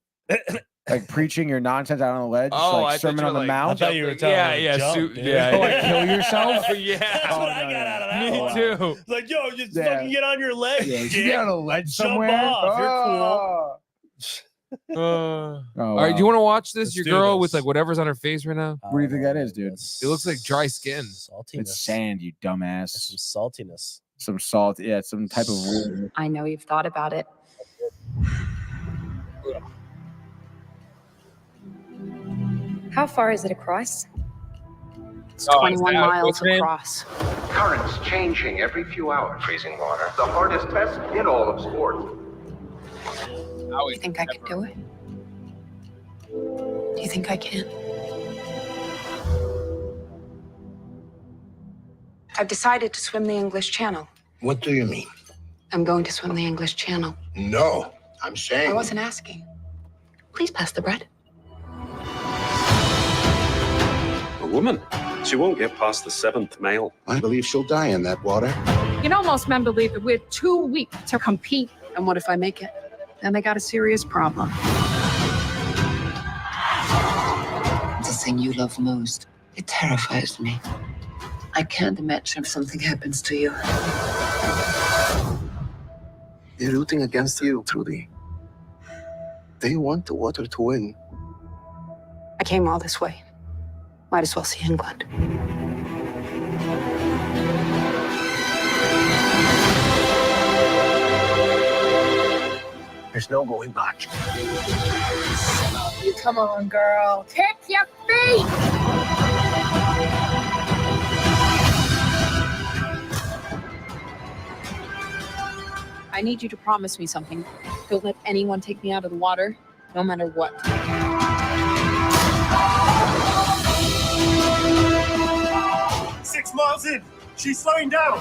Like preaching your nonsense out on a ledge, like Sermon on the Mount. I thought you were telling me like kill yourself. Yeah, that's what I got out of that. Me too. It's like, yo, just fucking get on your leg. Yeah, you get on a ledge somewhere. Off. You're cool. All right, do you want to watch this? Your girl with like whatever's on her face right now. What do you think that is, dude? It looks like dry skin. Saltiness. It's sand, you dumbass. Some saltiness. Some salt. Yeah, it's some type of. I know you've thought about it. How far is it across? It's 21 miles across. Currents changing every few hours. Freezing water. The hardest test in all of sport. You think I can do it? Do you think I can? I've decided to swim the English Channel. What do you mean? I'm going to swim the English Channel. No, I'm saying. I wasn't asking. Please pass the bread. A woman. She won't get past the 7th male. I believe she'll die in that water. You know, most men believe that we're too weak to compete. And what if I make it? Then they got a serious problem. The thing you love most, it terrifies me. I can't imagine if something happens to you. They're rooting against you, Trudy. They want the water to win. I came all this way. Might as well see England. There's no going back. Come on, girl. Kick your feet! I need you to promise me something. Don't let anyone take me out of the water, no matter what. 6 miles in. She's slowing down.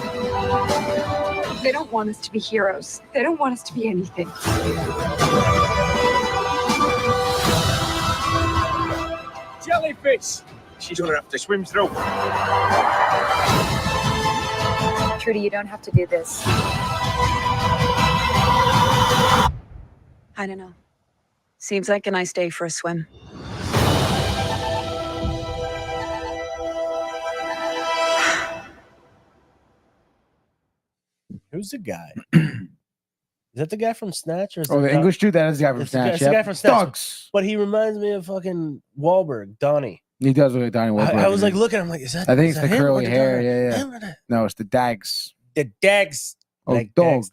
They don't want us to be heroes. They don't want us to be anything. Jellyfish. She's gonna have to swim through. Trudy, you don't have to do this. I don't know. Seems like a nice day for a swim. Who's the guy? Is that the guy from Snatch? Or is the English dude? That is the guy from Snatch. It's the guy from Snatch. Thugs. But he reminds me of fucking Wahlberg, Donnie. He does look like Donnie Wahlberg. I was like looking, I'm like, is that? I think it's the him? curly hair. Yeah. Him? No, it's the Dags. The Dags. Oh, like dogs.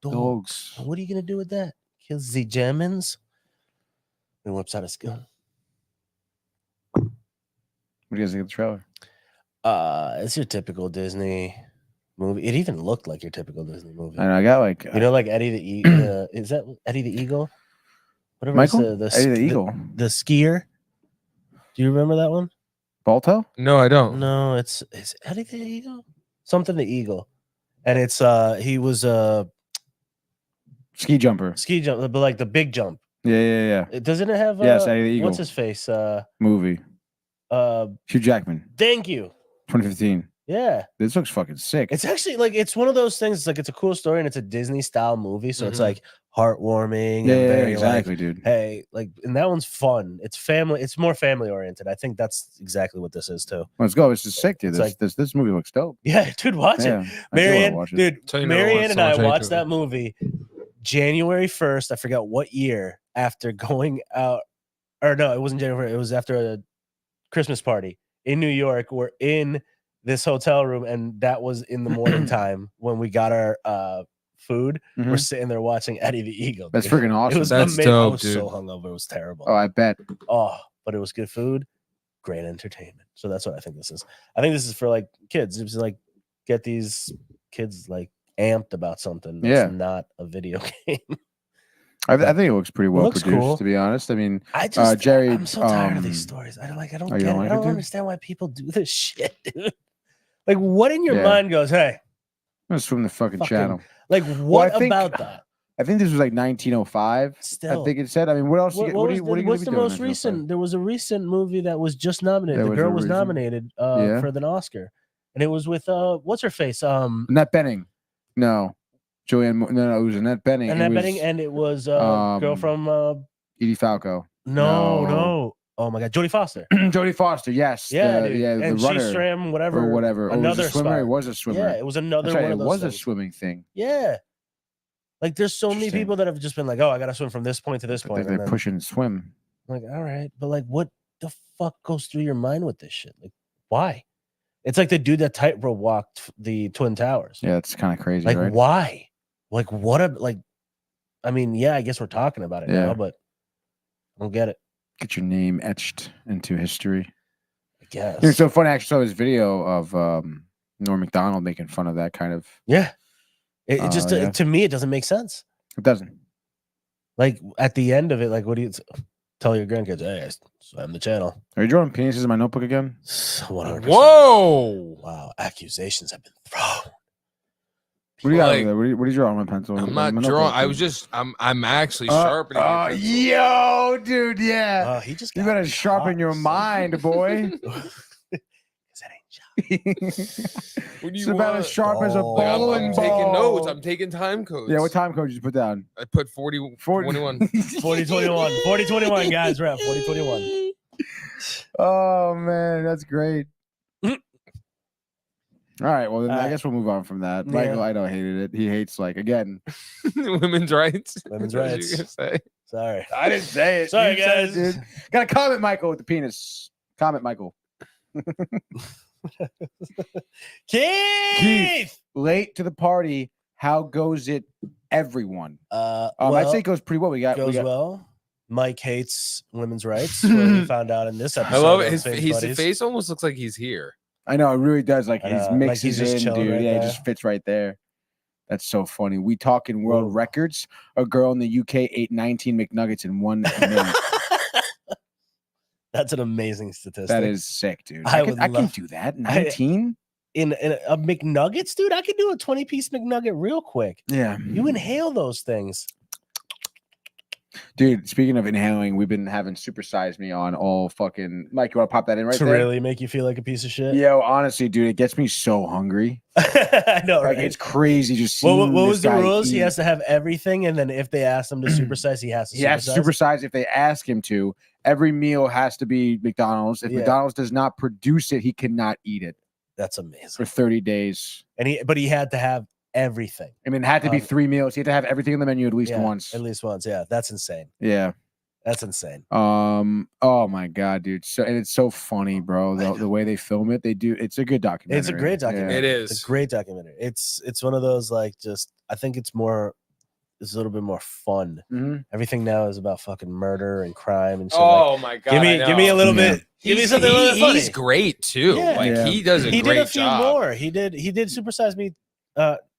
Dogs. What are you gonna do with that? Kills the Germans and whips out his gun. What do you guys think of the trailer? It's your typical Disney movie. It even looked like your typical Disney movie. And I got like like Eddie the Eagle. Is that Eddie the Eagle? Whatever. Michael? The Eddie the Eagle. The skier. Do you remember that one? Balto? No, I don't. No, it's Eddie the Eagle. Something the Eagle, and it's he was ski jumper, but like the big jump. Yeah. Doesn't it have? Yes, Eddie the Eagle. What's his face? Movie. Hugh Jackman. Thank you. 2015. Yeah, this looks fucking sick. It's actually like it's one of those things. It's like it's a cool story and it's a Disney style movie, so it's like heartwarming. Yeah, and very, exactly, like, dude. Hey, like, and that one's fun. It's family. It's more family oriented. I think that's exactly what this is too. Let's go. This is sick, dude. It's This movie looks dope. Yeah, dude, watch it. Marianne, dude, Marianne and I watched that movie January 1st. I forgot what year after going out, or no, it wasn't January. It was after a Christmas party in New York. We're in this hotel room, and that was in the morning time when we got our food. We're sitting there watching Eddie the Eagle. That's freaking awesome. It was amazing. Dope, I was so hungover. It was terrible. Oh, I bet. Oh, but it was good food, great entertainment. So that's what I think this is. I think this is for like kids. It's like get these kids like amped about something. That's not a video game. I think it looks pretty well produced, cool. To be honest. I mean, Jerry. I'm so tired of these stories. I don't get it. I don't understand why people do this shit, dude. Like, what in your mind goes, hey, I'm gonna swim the fucking channel. Like, what about that? I think this was like 1905. Still, I think it said. I mean, what else? What's the most recent? There was a recent movie that was just nominated. The girl was nominated for the Oscar, and it was with what's her face? Annette Bening. No, Joanne. No, it was Annette Bening. Annette Bening, and it was girl from Edie Falco. No. Oh my God, Jodie Foster. Jodie Foster, yes. Yeah, the runner, she swam whatever. Another swimmer. It was a swimmer. Yeah, it was another one of those. It was things. a swimming thing. Yeah. Like there's so many people that have just been like, oh, I gotta swim from this point to this point. They're push and swim. I'm like, all right, but like, what the fuck goes through your mind with this shit? Like, why? It's like the dude that tightrope walked the Twin Towers. Yeah, it's kind of crazy. Like, right? why? Like, what? I mean, yeah, I guess we're talking about it now, but I don't get it. Get your name etched into history. I guess. It's so funny. I actually saw this video of Norm Macdonald making fun of that kind of. Yeah. It just to me, it doesn't make sense. It doesn't. Like at the end of it, like, what do you tell your grandkids? Hey, I swam the channel. Are you drawing penises in my notebook again? 100%. Whoa! Wow, accusations have been thrown. What do you got over there? What are you drawing on my pencil? I'm not drawing. I was just. I'm actually sharpening. Yo, dude, yeah. He just. You better sharpen your mind, boy. It's about as sharp as a bowling I'm ball. taking notes. I'm taking time codes. Yeah, what time code did you put down? I put 40 21. 4021. 4021, guys. We're at 4021. Oh man, that's great. All right, well then I guess we'll move on from that. Michael, I know, hated it. He hates again women's rights. Women's rights. Say. Sorry, I didn't say it. Sorry, you guys. Said it, dude. Got to comment, Michael, with the penis. Comment, Michael. Keith, late to the party. How goes it, everyone? I'd say it goes pretty well. We got well. Mike hates women's rights. What we found out in this episode. I love it. His face almost looks like he's here. I know, it really does. Like he's mixes like he's in, dude. Right yeah, it just fits right there. That's so funny. We talking world records. A girl in the UK ate 19 McNuggets in 1 minute. That's an amazing statistic. That is sick, dude. I can do that. 19 in a McNuggets, dude. I could do a 20-piece McNugget real quick. Yeah, you inhale those things. Dude, speaking of inhaling, we've been having Super Size Me on all fucking. Mike, you want to pop that in right there? To really make you feel like a piece of shit? Yo, honestly, dude, it gets me so hungry. I know, right? It's crazy just seeing what was the rules? Eat. He has to have everything, and then if they ask him to supersize, he has to supersize if they ask him to. Every meal has to be McDonald's. If McDonald's does not produce it, he cannot eat it. That's amazing. For 30 days. But he had to have everything. I mean, it had to be 3 meals. He had to have everything on the menu at least once. At least once, yeah. That's insane. Yeah. That's insane. Oh my God, dude. And it's so funny, bro. The way they film it, they do. It's a good documentary. It's a great documentary. It is. It's a great documentary. It's one of those I think it's a little bit more fun. Mm-hmm. Everything now is about fucking murder and crime and shit. My God. Give me a little bit. Give me something a little funny. He's great too. Yeah. He does a great job. He did a few more. He did Super Size Me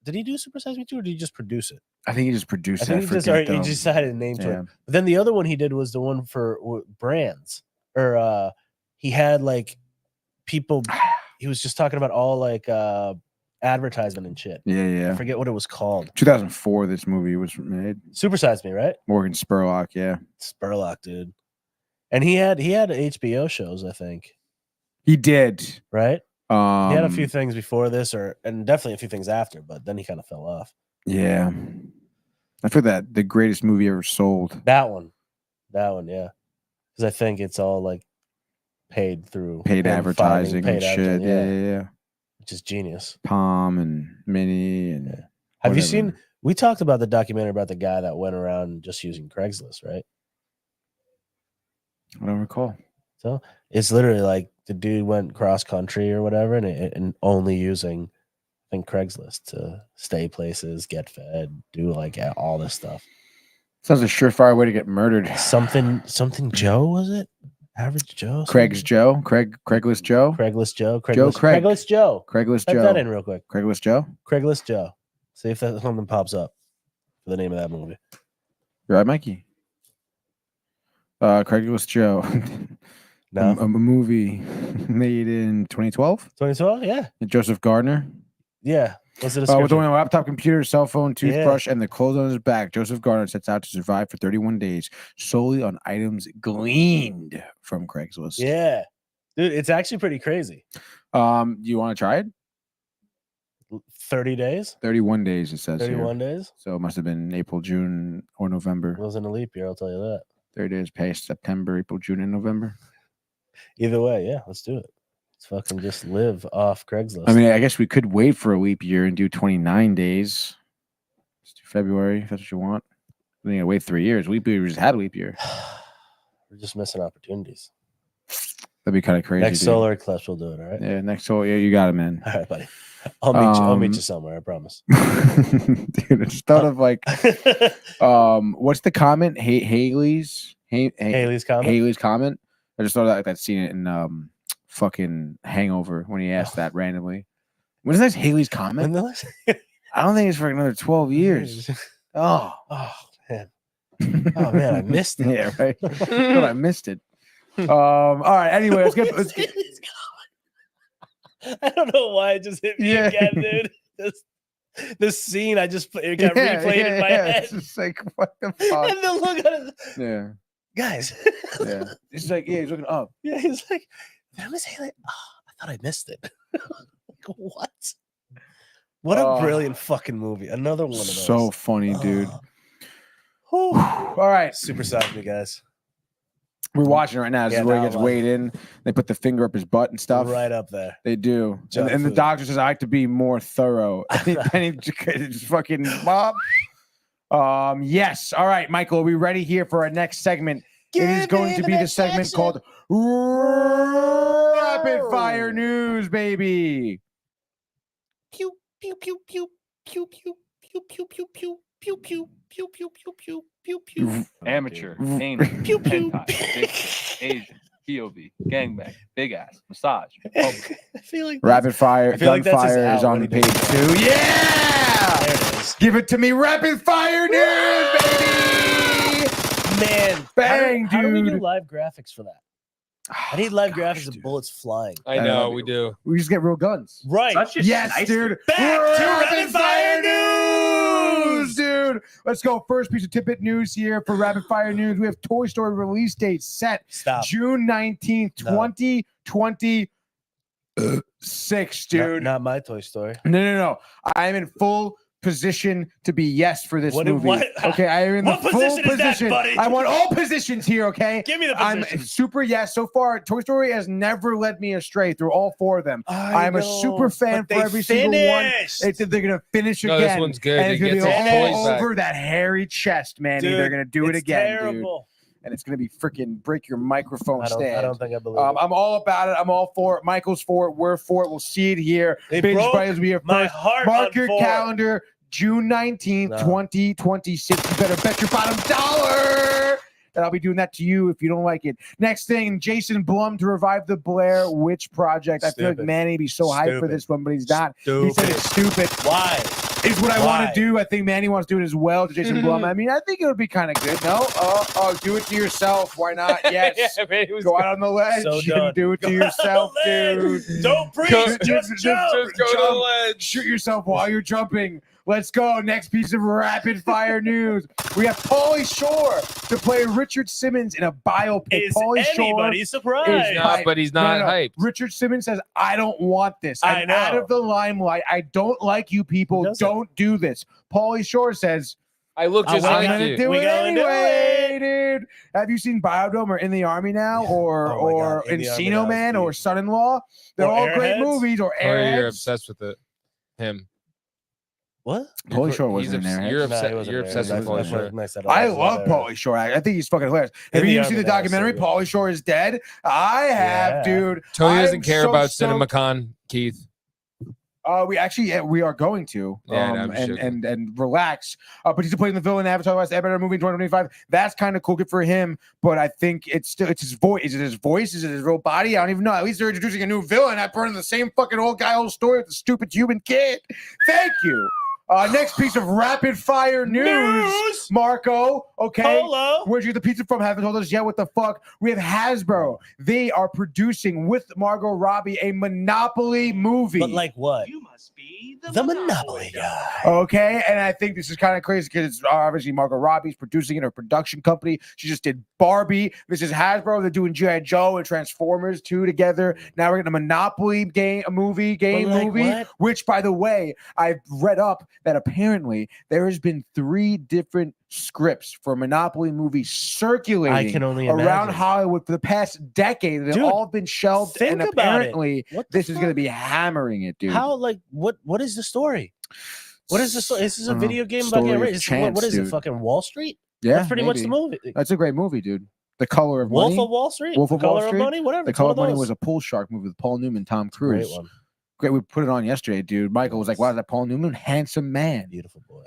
Did he do Super Size Me 2 or did he just produce it? I think he just produced it. I think he just had a name to it. But then the other one he did was the one for brands, or he had like people. He was just talking about all like advertisement and shit. Yeah. I forget what it was called. 2004. This movie was made. Super Size Me, right? Morgan Spurlock. Yeah, Spurlock, dude. And he had HBO shows, I think. He did. Right. He had a few things before this, and definitely a few things after, but then he kind of fell off. Yeah, I feel that the greatest movie ever sold. That one, yeah, because I think it's all like paid advertising and shit. Yeah, which is genius. Palm and Minnie and. Have you seen? We talked about the documentary about the guy that went around just using Craigslist, right? I don't recall. So it's literally like the dude went cross country or whatever, and only using, I think, Craigslist to stay places, get fed, do like all this stuff. Sounds a surefire way to get murdered. Something Joe, was it? Average Joe? Craig's Joe? Craigslist Joe? Craigslist Joe? Craigslist Joe. Type that in real quick. Craigslist Joe? Craigslist Joe. See if something pops up for the name of that movie. You're right, Mikey. Craigslist Joe. No. A movie made in 2012? 2012, yeah. Joseph Gardner? Yeah. What's the With description? only a laptop, computer, cell phone, toothbrush, and the clothes on his back, Joseph Gardner sets out to survive for 31 days solely on items gleaned from Craigslist. Yeah. Dude, it's actually pretty crazy. Do you want to try it? 30 days? 31 days, it says 31 here. days? So it must have been April, June, or November. It wasn't a leap year, I'll tell you that. 30 days past September, April, June, and November. Either way, yeah, let's do it. Let's fucking just live off Craigslist. I mean, I guess we could wait for a leap year and do 29 days. Let's do February, if that's what you want. We need to wait 3 years. Leap year, we just had a leap year. We're just missing opportunities. That'd be kind of crazy. Next solar eclipse, we'll do it, all right? Yeah, next solar. Yeah, you got it, man. All right, buddy. I'll meet you somewhere, I promise. Dude, I just thought of like, what's the comment? Haley's comment? Haley's comment. I just thought of that scene in fucking Hangover when he asked that randomly. When is that Haley's comment? I don't think it's for another 12 years. Oh man. Oh man, I missed it. Yeah, right. But I missed it. All right. Anyway, let's get. I don't know why it just hit me again, dude. This scene, it got replayed in my head. It's just like, what the fuck? And then look at it. Yeah. Guys. Yeah. He's like, he's looking up. Yeah, he's like, did I miss Haley? Oh, I thought I missed it. Like, what? What a brilliant fucking movie. Another one of those. So funny, dude. All right. Super Size Me, guys. We're watching it right now. This is where he gets weighed in. They put the finger up his butt and stuff. Right up there. They do. And the doctor says, I like to be more thorough. And he just fucking Bob. Yes. All right, Michael, are we ready here for our next segment? It is going to be the segment called Rapid Fire News, baby. Pew, pew, pew, pew, pew, pew, pew, pew, pew, pew, pew, pew, pew, pew, pew, pew, pew, pew. Amateur, anal, hentai, Asian, POV, gangbang, big ass, massage. I feel like Rapid Fire, Gunfire is on page 2. Yeah! There it is. Give it to me, Rapid Fire News, baby! Man, bang, how do we dude. do live graphics for that? I need live graphics of bullets flying. I know, we do. We just get real guns. Right. Yes, nice, dude. Back to Rapid Fire News, dude. Let's go. First piece of tidbit news here for Rapid Fire News. We have Toy Story release date set. Stop. June 19th, 2026, dude. Not my Toy Story. No. I am in full position to be yes for this movie. What? Okay, I am in the What full position is that, position. buddy? I want all positions here, okay? Give me the position. I'm super yes. So far, Toy Story has never led me astray through all 4 of them. I'm a super fan for every single one. They're going to finish again. This one's good. And it's going to be all back. over that hairy chest, man. Dude, they're going to do it again, terrible. dude. And it's going to be freaking break your microphone stand. I don't think I believe it. I'm all about it. I'm all for it. Michael's for it. We're for it. We'll see it here. They Binge broke Buddies will be here my first. heart Mark on your 4. calendar. June 19th, 2026. You better bet your bottom dollar that I'll be doing that to you if you don't like it. Next thing, Jason Blum to revive the Blair Witch Project. I feel like Manny be so hyped for this one, but he's not. He said it's stupid. Why? Is what I want to do. I think Manny wants to do it as well to Jason Blum. I mean, I think it would be kind of good. No? Do it to yourself. Why not? Yes. Go out on the ledge and do it to yourself, dude. Don't preach. Just jump. Just go to the ledge. Shoot yourself while you're jumping. Let's go. Next piece of rapid fire news. We have Pauly Shore to play Richard Simmons in a biopic. Is Pauly anybody surprised? He's not, but he's not hyped. Richard Simmons says, I don't want this. I I'm know. out of the limelight. I don't like you people. Don't do this. Pauly Shore says, I look just I'm like gonna you. do We it gonna anyway, dude. Have you seen Biodome or In the Army now, or God, In the Army Encino now is Man, or beautiful. Son-in-Law? They're Or all great Airheads? movies. Or Oh, you're Airheads. obsessed with it. Him. What? Pauly Shore He's wasn't in there. You're No, he upset. wasn't You're there. obsessed with Nice, Pauly nice, Shore. I love Pauly Shore. I think he's fucking hilarious. Have In the you Army seen the now is so documentary? good. Pauly Shore is dead. I have, Yeah. dude. Tony I'm doesn't care so about stoked. CinemaCon, Keith. We are going to Yeah, no, I'm just and relax. But he's playing the villain in Avatar: Last Airbender movie in 2025. That's kind of cool, good for him. But I think it's his voice. Is it his voice? Is it his real body? I don't even know. At least they're introducing a new villain. I burned the same fucking old guy, old story with the stupid human kid. Thank you. Next piece of rapid fire news. Marco, okay. Hello. Where'd you get the pizza from? Haven't told us yet. What the fuck? We have Hasbro. They are producing with Margot Robbie a Monopoly movie. But like what? You must be The Monopoly guy. Okay, and I think this is kind of crazy because it's obviously Margot Robbie's producing in her production company. She just did Barbie. This is Hasbro. They're doing G.I. Joe and Transformers 2 together. Now we're getting a Monopoly movie, what? which, by the way, I've read up that apparently there has been 3 different scripts for Monopoly movies circulating I can only around imagine. Hollywood for the past decade. They've Dude, all been shelved, think and about it. apparently What the this is going to fuck? be hammering it, dude. How what is the story? What is the story? This is a video game about Story getting of rich. chance, What is it? dude. Fucking Wall Street? Yeah, That's pretty much the maybe. movie. That's a great movie, dude. The Color of Wolf Money. of Wall Street? Wolf The of Wall Color Street? of Money? Whatever. The It's Color one of Money those. was a pool shark movie with Paul Newman, Tom Cruise. Great one. Great. We put it on yesterday, dude. Michael was like, "Wow, is that Paul Newman? Handsome man." Beautiful boy.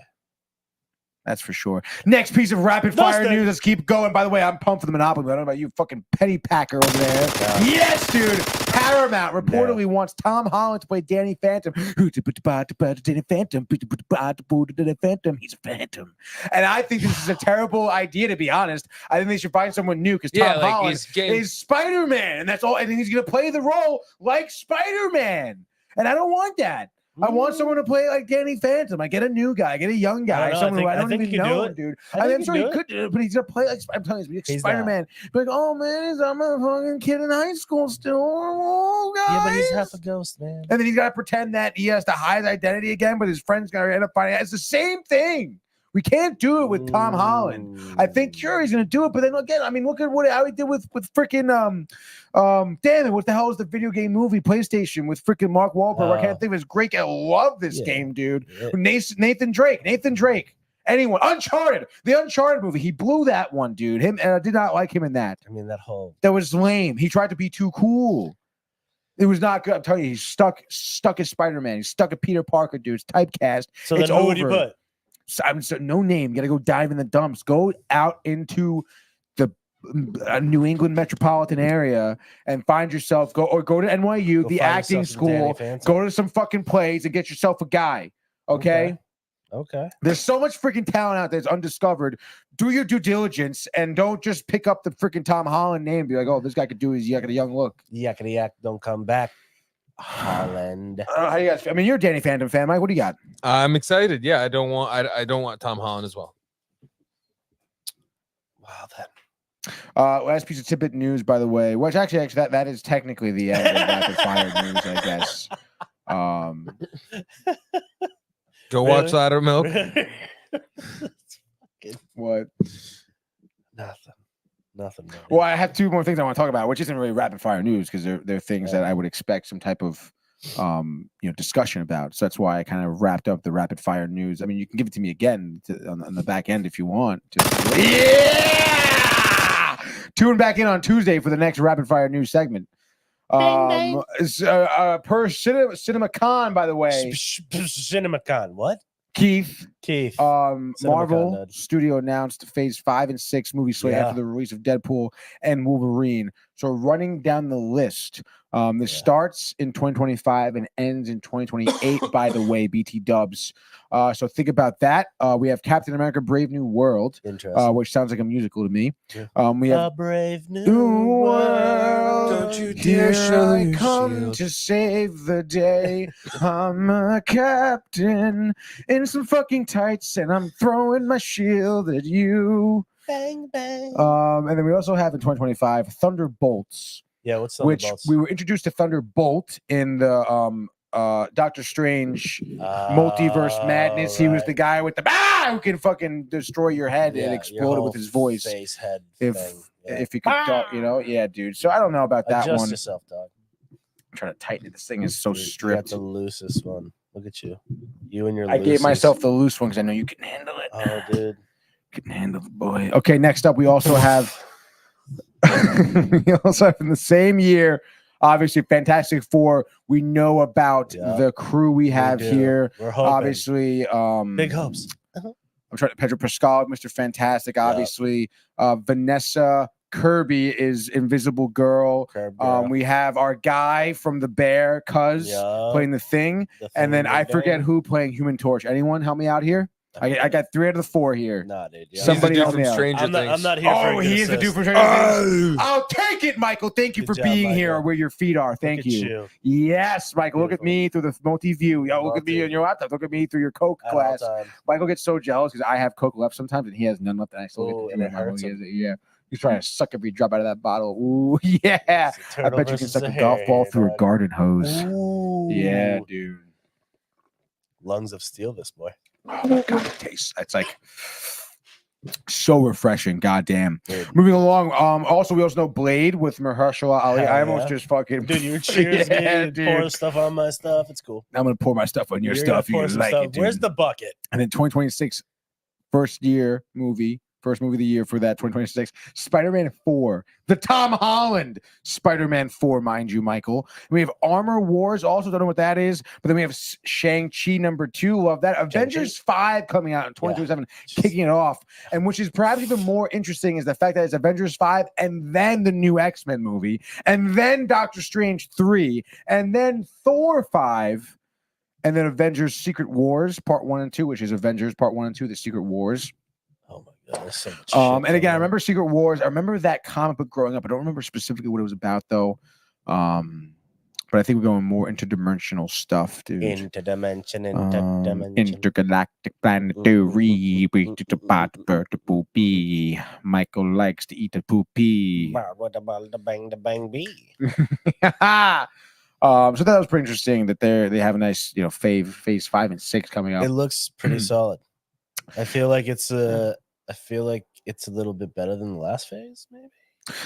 That's for sure. Next piece of rapid fire Mustang. news. Let's keep going. By the way, I'm pumped for the Monopoly. But I don't know about you, fucking penny packer over there. Yeah. Yes, dude. Paramount reportedly wants Tom Holland to play Danny Phantom. Danny Phantom. Phantom. He's a phantom. And I think this is a terrible idea, to be honest. I think they should find someone new because Tom Holland is Spider-Man, and that's all. And he's going to play the role like Spider-Man. And I don't want that. I want someone to play like Danny Phantom. I get a new guy, get a young guy, someone who I don't even know, dude. I'm sure he could do it, but he's gonna play like I'm telling you, he's Spider-Man. Be like, oh man, I'm a fucking kid in high school still. Oh, guys. Yeah, but he's half a ghost, man. And then he's gotta pretend that he has to hide his identity again, but his friend's gonna end up finding out. It's the same thing. We can't do it with Tom Holland. I think Curry's gonna do it, but then again, I mean, look at how he did with freaking damn it, what the hell is the video game movie PlayStation with freaking Mark Wahlberg? I can't think of his great. I love this game, dude. Yeah. Nathan Drake. Anyone? Uncharted. The Uncharted movie. He blew that one, dude. Him, and I did not like him in that. I mean, That was lame. He tried to be too cool. It was not good. I'm telling you, he's stuck as Spider-Man. He's stuck as Peter Parker, dude. It's typecast. So then who would you put? So no name. You got to go dive in the dumps. Go out into the New England metropolitan area and find yourself. Go to NYU, the acting school. Go to some fucking plays and get yourself a guy. Okay. There's so much freaking talent out there that's undiscovered. Do your due diligence and don't just pick up the freaking Tom Holland name and be like, oh, this guy could do his yak a young look. Yakety yak, don't come back. Holland. How do you guys? I mean, you're a Danny Phantom fan, Mike. What do you got? I'm excited. Yeah, I don't want Tom Holland as well. Wow, that. Last piece of tidbit news, by the way. Which actually that is technically the end of rapid fire news, I guess. Go watch Ladder Milk. What? Nothing. Man. Well, I have 2 more things I want to talk about, which isn't really rapid fire news because they're things that I would expect some type of discussion about. So that's why I kind of wrapped up the rapid fire news. I mean, you can give it to me again on the back end if you want. Yeah! Tune back in on Tuesday for the next rapid fire news segment. Per CinemaCon, by the way. CinemaCon, what? Keith. Cinema Marvel Conrad. Studio announced Phase 5 and 6 movie slate after the release of Deadpool and Wolverine. So running down the list, this starts in 2025 and ends in 2028. By the way, BT Dubs. So think about that. We have Captain America: Brave New World, which sounds like a musical to me. We have A Brave New World. Don't you dare Here show I your come shield. to save the day. I'm a captain in some fucking tights, and I'm throwing my shield at you. Bang bang. And then we also have in 2025 Thunderbolts. Yeah, what's which Thunderbolts? we were introduced to Thunderbolt in the Doctor Strange Multiverse Madness. He was the guy with the who can fucking destroy your head and explode it with his voice. Face head If thing. if he could talk, yeah, dude. So I don't know about that Adjust one. yourself, dog. I'm trying to tighten it. This thing is so You got stripped. the loosest one. Look at you. You and your I gave loosest. myself the loose one because I know you can handle it. Oh, dude. Can handle the boy. Okay, next up we also have in the same year, obviously Fantastic Four. We know about the crew we have here. We're hoping. Obviously, big hopes. I'm trying to Pedro Pascal, Mr. Fantastic. Obviously, Vanessa Kirby is Invisible Girl. We have our guy from The Bear, Cuz, playing the Thing. And then I forget who playing Human Torch. Anyone help me out here? I got 3 out of the 4 here. Nah, dude. Somebody help me out. Stranger Things. I'm not here for Oh, he is the dude from Stranger Things. I'll take it, Michael. Thank you Good for job, being Michael. here where your feet are. Thank Look at you. Yes, Michael. Look at me through the multi-view. Yo, look at me on your laptop. Look at me through your Coke At all glass. times. Michael gets so jealous because I have Coke left sometimes and he has none left, and I still Ooh, get and to it drink hurts him. Yeah. He's trying to suck every drop out of that bottle. Ooh, yeah. It's a I turtle bet you can versus suck a a golf ball hare, through a dog. garden hose. Ooh. Yeah, dude. Lungs of steel, this boy. Oh my god, it tastes. It's like so refreshing. Goddamn. Dude. Moving along. Also, we also know Blade with Mahershala Ali. Hell I almost yeah. just fucking. Dude, you cheers me, pour stuff on my stuff. It's cool. I'm gonna pour my stuff on your You're stuff. gonna pour You some like stuff. it, dude. Where's the bucket? And then 2026, first movie of the year for that 2026, Spider-Man 4, the Tom Holland Spider-Man 4, mind you, Michael. And we have Armor Wars, also don't know what that is, but then we have Shang-Chi #2, love that. Avengers 5 coming out in 2027, kicking it off. And which is perhaps even more interesting is the fact that it's Avengers 5 and then the new X-Men movie, and then Doctor Strange 3, and then Thor 5, and then Avengers Secret Wars Part 1 and 2, which is Avengers Part 1 and 2, the Secret Wars. Oh my god, there's so much shit And again, going I on. remember Secret Wars. I remember that comic book growing up. I don't remember specifically what it was about though. But I think we're going more interdimensional stuff, dude. Interdimension. Intergalactic planetary. Poopy. Michael likes to eat a poopy. What about the bang bee? So that was pretty interesting that they have a nice, phase 5 and 6 coming up. It looks pretty solid. I feel like it's a little bit better than the last phase, maybe.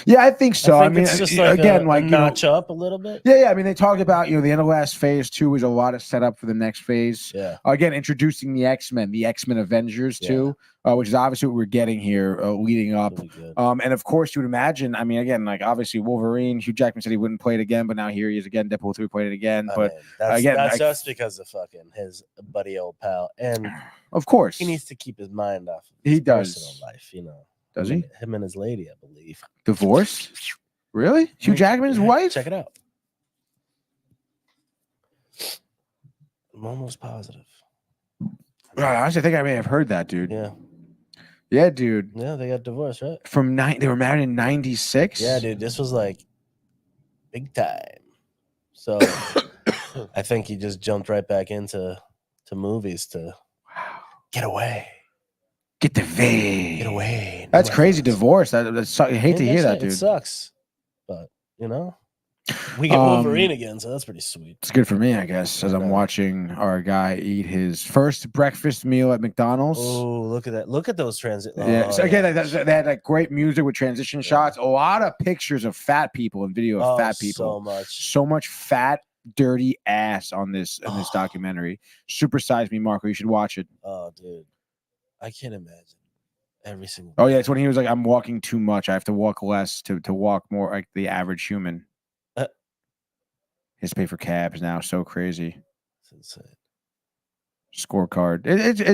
Yeah, I think so. I mean, it's just like again, a notch up a little bit. Yeah. I mean, they talked about the end of last phase 2 was a lot of setup for the next phase. Yeah. Again, introducing the X-Men Avengers too, which is obviously what we're getting here, leading up. And of course, you would imagine. I mean, again, like obviously Wolverine. Hugh Jackman said he wouldn't play it again, but now here he is again. Deadpool 3 played it again, but that's just because of fucking his buddy old pal, and of course he needs to keep his mind off. He does. Personal life, Does he? Him and his lady, I believe. Divorced? Really? Hugh Jackman's wife? Check it out. I'm almost positive. I honestly think I may have heard that, dude. Yeah. Yeah, dude. Yeah, they got divorced, right? They were married in 96? Yeah, dude. This was like big time. So I think he just jumped right back into movies to get away. Get away. Get away. That's crazy. Divorce. I hate to hear that, dude. It sucks. But, we get Wolverine again, so that's pretty sweet. It's good for me, I guess, as I'm watching our guy eat his first breakfast meal at McDonald's. Oh, look at that. Look at those transit. Yeah. So again, they had like great music with transition shots. A lot of pictures of fat people and video of fat people. So much fat, dirty ass on this documentary. Super Size Me, Marco. You should watch it. Oh, dude. I can't imagine every single. Oh yeah, it's when he was like, "I'm walking too much. I have to walk less to walk more like the average human." His pay for cabs now so crazy. It's insane. scorecard.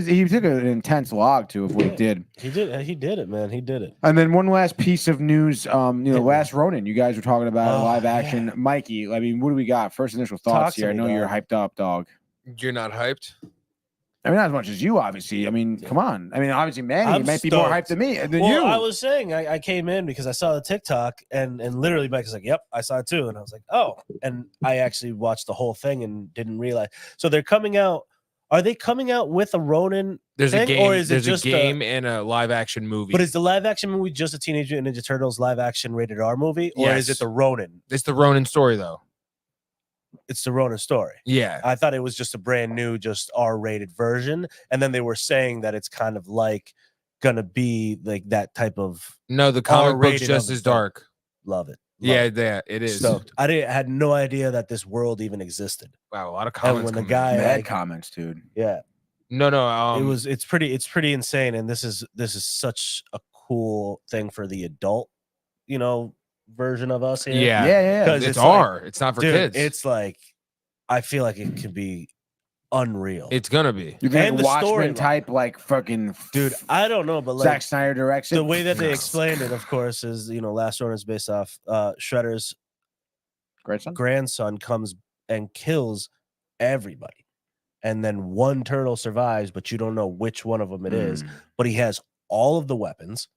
He took an intense log too of what he did. He did it, man. He did it. And then one last piece of news. Last Ronin. You guys were talking about live action. Yeah. Mikey, I mean, what do we got? First initial thoughts here. I know you're hyped up, dog. You're not hyped? I mean, not as much as you, obviously. I mean, come on. I mean, obviously, Manny might be more hyped than me than you. I was saying I came in because I saw the TikTok and literally Mike was like, "Yep, I saw it too," and I was like, "Oh!" And I actually watched the whole thing and didn't realize. So they're coming out. Are they coming out with a Ronin? There's a game, or is there's it just a game and a live action movie. But is the live action movie just a Teenage Mutant Ninja Turtles live action rated R movie, or is it the Ronin? It's the Ronin story, though. It's the Ronin story. Yeah, I thought it was just a brand new, just R-rated version, and then they were saying that it's kind of like gonna be like that type of. No, the comic book's just as dark. Love it. Yeah, it is. Stoked. Had no idea that this world even existed. Wow, a lot of comments. And when the guy, mad comments, dude. Yeah. No. It's pretty insane, and this is such a cool thing for the adult, version of us here. Yeah. Because it's R. It's not for kids. It's like, I feel like it could be unreal. It's gonna be. You think Watchmen type, like fucking dude? I don't know, but like Zack Snyder direction. The way that they explained it, of course, is Last Ronin is based off Shredder's grandson comes and kills everybody, and then one turtle survives, but you don't know which one of them it is. But he has all of the weapons,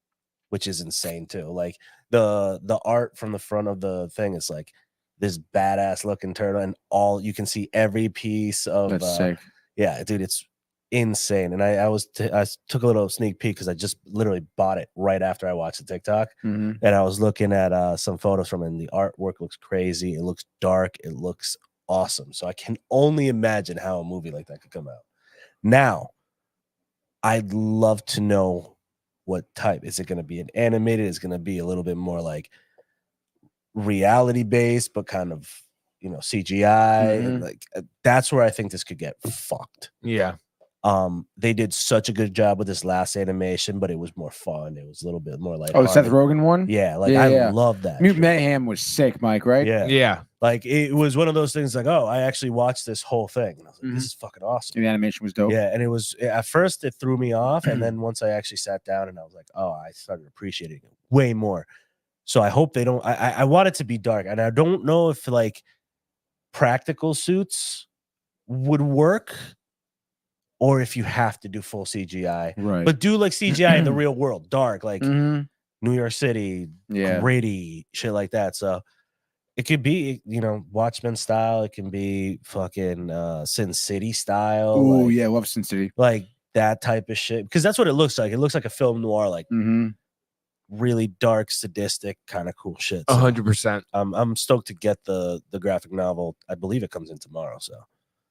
which is insane too. Like the art from the front of the thing is like this badass looking turtle, and all you can see every piece of. That's sick. Yeah, dude, it's insane. And I took a little sneak peek because I just literally bought it right after I watched the TikTok, and I was looking at some photos from it, and the artwork looks crazy. It looks dark. It looks awesome. So I can only imagine how a movie like that could come out. Now, I'd love to know what type. Is it going to be an animated? Is it going to be a little bit more like reality based, but kind of CGI? And like that's where I think this could get fucked. Yeah. They did such a good job with this last animation, but it was more fun. It was a little bit more like the Seth Rogen one. Yeah, I love that. Mutant Mayhem was sick, Mike. Right? Yeah. Like it was one of those things. Like, oh, I actually watched this whole thing. And I was like, this is fucking awesome. And the animation was dope. Yeah, and it was at first it threw me off, and then once I actually sat down and I was like, oh, I started appreciating it way more. So I hope they don't. I want it to be dark, and I don't know if like practical suits would work, or if you have to do full CGI. Right. But do like CGI in the real world, dark, like New York City, gritty, shit like that. So it could be, Watchmen style. It can be fucking Sin City style. Oh, yeah, love Sin City. Like that type of shit. Because that's what it looks like. It looks like a film noir, like really dark, sadistic, kind of cool shit. So 100%. I'm stoked to get the graphic novel. I believe it comes in tomorrow. So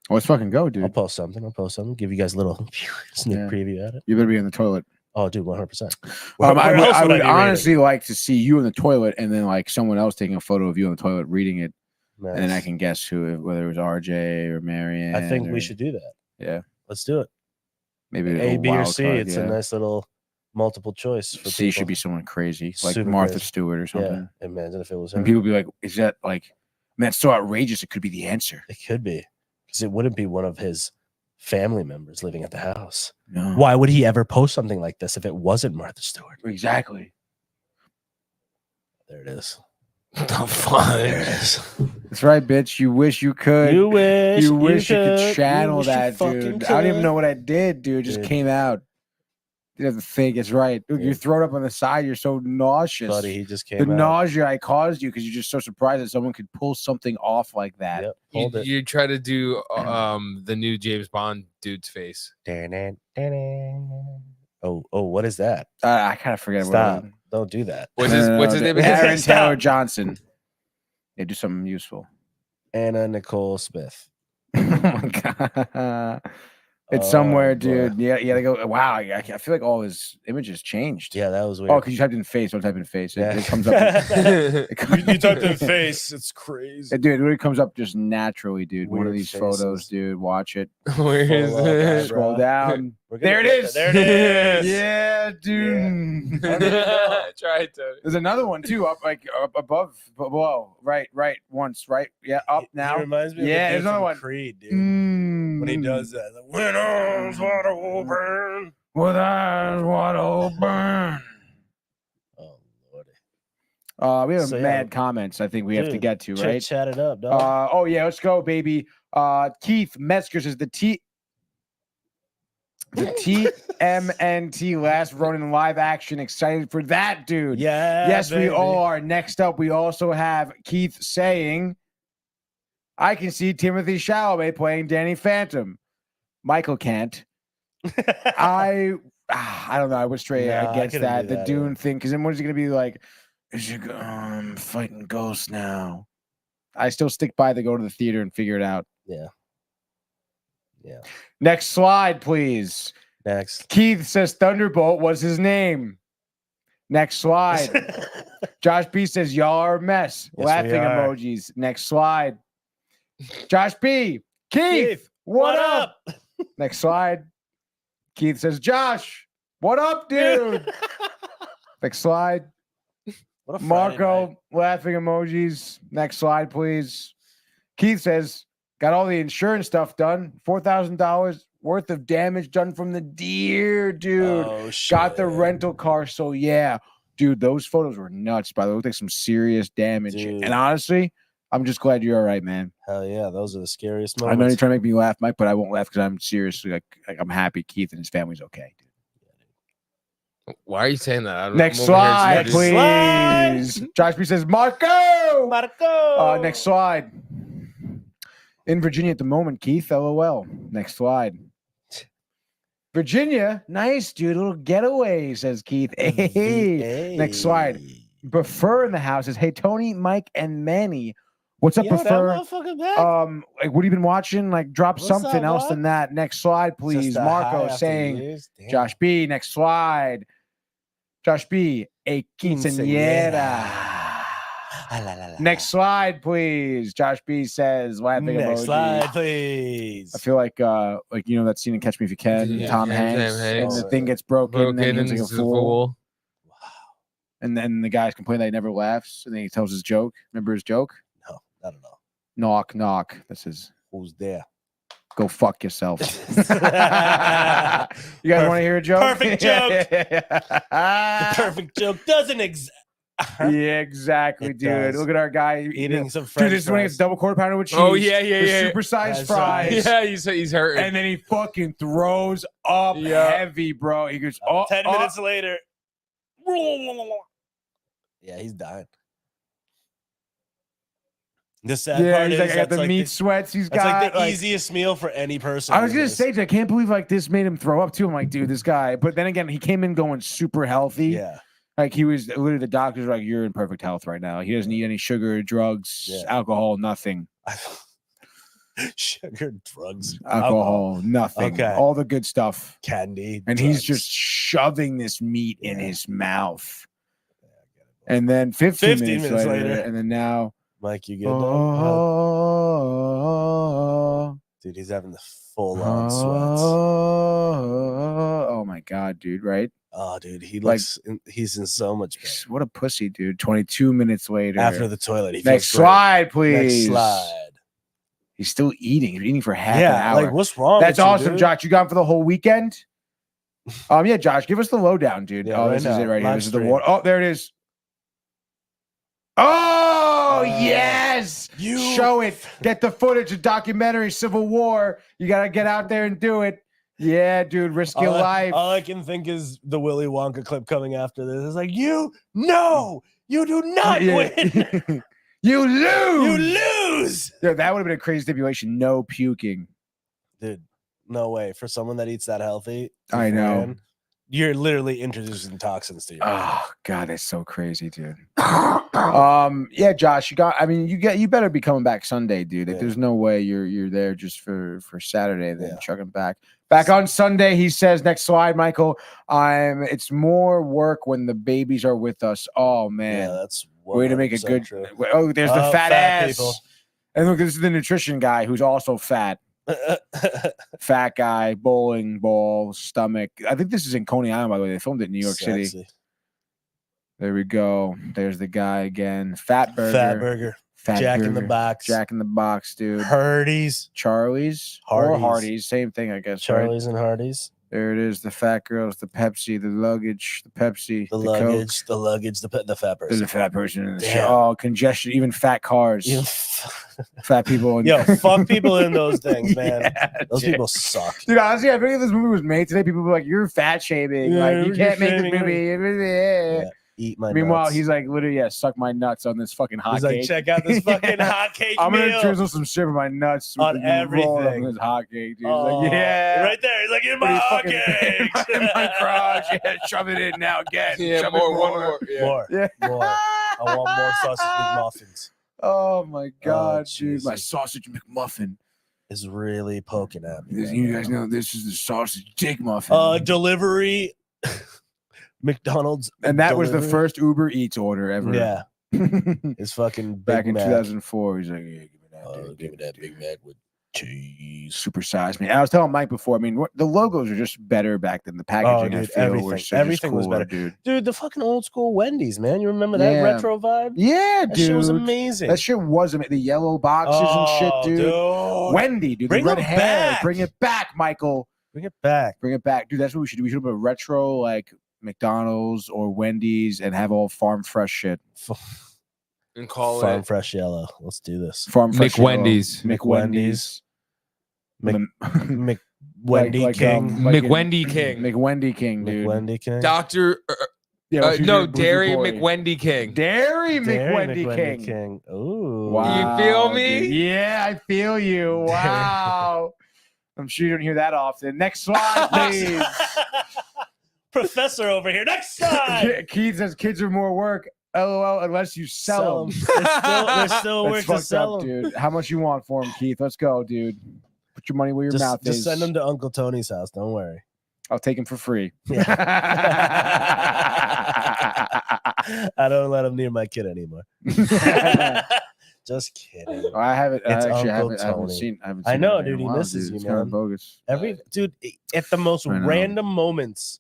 let's fucking go, dude. I'll post something. Give you guys a little sneak preview at it. You better be in the toilet. Oh, dude, 100%. I would honestly like to see you in the toilet, and then like someone else taking a photo of you in the toilet reading it, and then I can guess whether it was RJ or Marianne. I think we should do that. Yeah, let's do it. Maybe A, B, or C. It's a nice little multiple choice. For C people. should be someone crazy, like Super Martha crazy. Stewart or something. Yeah, imagine if it was her. And people be like, "Is that like? Man, that's so outrageous. It could be the answer. It could be, because it wouldn't be one of his family members living at the house. No. Why would he ever post something like this if it wasn't Martha Stewart? Exactly. There it is. The fuck? There it is. That's right, bitch. You wish you could. You wish you could channel that, dude. Dude. I don't even know what I did, dude. It just came out. You have to think. It's right. Dude, you throw it up on the side. You're so nauseous. Buddy, he just came the out. nausea I caused you because you're just so surprised that someone could pull something off like that. Yep, hold it. You try to do the new James Bond dude's face. Oh, what is that? I kind of forget. Stop. Don't do that. What's his name? Aaron Taylor Johnson. Yeah, do something useful. Anna Nicole Smith. Oh my god. It's somewhere, dude. Yeah, they go. Wow, I feel like all his images changed. Yeah, that was weird. Oh, because you typed in face. Don't type in face. It comes up. You typed in face. It's crazy. Dude, it really comes up just naturally, dude. Weird One of these faces. photos, dude. Watch it. Where is it? Scroll down. There it is. There it is. Yeah, dude. Try to. There's another one too, up above, below, right, once, right, yeah, up now. It reminds me of Yeah, the there's dude another from one. Creed, dude. when he does that. The winner's wide open. With eyes wide open. Oh Lordy. We have So, yeah, mad comments I think we have to dude, get to, right? Chat it up, dog. Oh yeah, let's go, baby. Keith Metzger says the TMNT Last Ronin live action. Excited for that, dude. Yeah. Yes, baby. we are. Next up, we also have Keith saying, I can see Timothy Chalamet playing Danny Phantom. Michael can't. I don't know. I would stray against that. The Dune thing, because then what is he going to be like? Is he fighting ghosts now? I still stick by the go to the theater and figure it out. Yeah. Yeah. Next slide, please. Next. Keith says Thunderbolt was his name. Next slide. Josh B says y'all are a mess. Yes, Laughing emojis. Next slide. Josh B. Keith, what up? Next slide. Keith says, Josh, what up, dude? Next slide. What a Marco, laughing emojis. Next slide, please. Keith says, got all the insurance stuff done. $4,000 worth of damage done from the deer, dude. Oh, shit. Got the rental car. So, yeah, dude, those photos were nuts, by the way. Looked like some serious damage. Dude. And honestly, I'm just glad you're all right, man. Hell yeah, those are the scariest I moments. know you're trying to make me laugh, Mike, but I won't laugh because I'm seriously like I'm happy Keith and his family's okay. Why are you saying that? Next I'm over here slide, just- please. Josh B says, Marco. Marco. Next slide. In Virginia at the moment, Keith, LOL. Next slide. Virginia, nice, dude. A little getaway, says Keith. Hey. Next slide. Buffer in the house says, hey, Tony, Mike, and Manny. What's up, Yo, that Buffer? motherfucker back? Like, what have you been watching? Like, drop What's something up, else bud? than that. Next slide, please. Just a high Marco after saying, years? Damn. Josh B. Next slide. Josh B. A quinceañera. Next slide, please. Josh B. says, laughing Next emoji. slide, please. I feel like you know that scene in Catch Me If You Can, Yeah, Tom yeah, Hanks, Tom Hanks. and the thing gets broken, and then and he looks like a he's a fool. And then the guy's complaining that he never laughs, and then he tells his joke. Remember his joke? No, I don't know. Knock, knock. That's his. Who's there? Go fuck yourself. You guys want to hear a joke? Perfect joke. The perfect joke doesn't exist. Yeah, exactly, It dude. does. Look at our guy Eating some Dude, French this is when he gets fries. double quarter pounder with cheese. Oh, yeah, yeah, the yeah. supersized That's fries. right. Yeah, he's hurting. And then he fucking throws up Yeah. heavy, bro. He goes, 10 minutes later. Yeah, he's dying. The sad Yeah, part he's is like, I got that's the like meat the, sweats he's that's got. like the easiest meal for any person. I was gonna is say, I can't believe like this made him throw up too. I'm like, dude, this guy. But then again, he came in going super healthy. Yeah. Like he was literally the doctors were like, you're in perfect health right now. He doesn't need any sugar, drugs, alcohol, nothing. Sugar, drugs, Alcohol, nothing. Okay. All the good stuff. Candy. And drugs. he's just shoving this meat in his mouth. And then 15 minutes later, and then now, Mike, you good? Dog? Dude, he's having the full on sweats. Oh my god, dude! Right? Oh, dude, he Like- looks. He's in so much pain. What a pussy, dude! 22 minutes later, After the toilet, he next feels great. slide, please. Next slide. He's still eating. He's eating for half an hour. like what's wrong? That's with awesome, you, dude? Josh. You got him for the whole weekend? Yeah, Josh, give us the lowdown, dude. Yeah, Oh, right this is now, it right here. live This is the stream. water. Oh, there it is. Oh, yes. Show it. Get the footage of documentary Civil War. You got to get out there and do it. Yeah, dude. Risk your life. All I can think is the Willy Wonka clip coming after this. It's like, you do not win. You lose. You lose. Dude, that would have been a crazy stipulation. No puking. Dude, no way. For someone that eats that healthy, I know. man, you're literally introducing toxins to your body. Oh God, that's so crazy, dude. Yeah, Josh, you better be coming back Sunday, dude. Like, there's no way you're there just for Saturday, then chugging back on Sunday. He says, next slide, Michael. It's more work when the babies are with us. Oh man, Yeah, that's way to make a 100% good. true. Oh, there's the Oh, fat ass. people. And look, this is the nutrition guy who's also fat. Fat guy, bowling ball, stomach. I think this is in Coney Island, by the way. They filmed it in New York City. Sexy. There we go. There's the guy again. Fat burger. Fat burger. Fat Jack in the Burger. Box. Jack in the Box, dude. Hardee's. Charlie's or Hardee's, same thing, I guess. Charlie's and Hardee's. There it is. The fat girls, the Pepsi, the luggage, the Pepsi, The Coke, luggage, the fat person. There's a fat person in the Damn. show. Oh, congestion, even fat cars. Fat people. Yo, fuck people in those things, man. Yeah, Those dude. people suck. Dude, honestly, I think if this movie was made today, people would be like, "You're fat shaming. Yeah, like, you you're can't make this shaming movie." Yeah, eat my Meanwhile, nuts. he's like, literally, suck my nuts on this fucking hot He's like, cake. check out this fucking hot cake I'm meal. gonna drizzle some shit with my nuts On roll up everything. in this hot cake, dude. He's Oh, like, yeah, right there. He's like, in But my he's hot fucking- cake. in my crotch. Yeah, shove it in now again. Yeah, Shove it more, one more. Yeah. More. Yeah. More. I want more sausage McMuffins. Oh my god, dude, my Jesus. sausage McMuffin. Is really poking at me. You guys know this is the sausage dick muffin. Delivery. McDonald's. and that was the delivery. first Uber Eats order ever. Yeah. It's fucking Big Back in Mac. 2004, he's like, yeah, give me that. dude. Give me that Big Mac with cheese. Supersize me. I was telling Mike before. I mean, the logos are just better back then. The packaging, I dude, feel, everything. was Everything was cooler, better. dude. Dude, the fucking old school Wendy's, man. You remember that Yeah. retro vibe? Yeah, That dude. shit was amazing. That shit was amazing. The yellow boxes and shit, dude. Wendy, dude. Bring the red them hair. back. Bring it back, Michael. Bring it back. Bring it back, dude. That's what we should do. We should have a retro like McDonald's or Wendy's and have all farm fresh shit. And call Farm it Fresh Yellow. Let's do this. Farm fresh. McWendy's. McWendy's. McWendy like, King. like in- McWendy King. McWendy King, dude. McWendy King. Dr. Yeah, what's your no, name? Bougie Dairy Boy. McWendy King. Dairy Dairy McWendy King. Ooh. Wow, You feel me? dude. Yeah, I feel you. Wow. I'm sure you don't hear that often. Next slide, please. Professor over here. Next slide. Keith says kids are more work. LOL, unless you sell them. There's still That's work to fucked sell up, them. dude. How much you want for them, Keith? Let's go, dude. Put your money where your mouth Just is. send them to Uncle Tony's house. Don't worry. I'll take him for free. I don't let him near my kid anymore. Just kidding. I haven't. It's I Uncle haven't Tony. seen. I I know, him in a dude. He while, misses you, It's kind of man. bogus. Dude, at the most I know. random moments,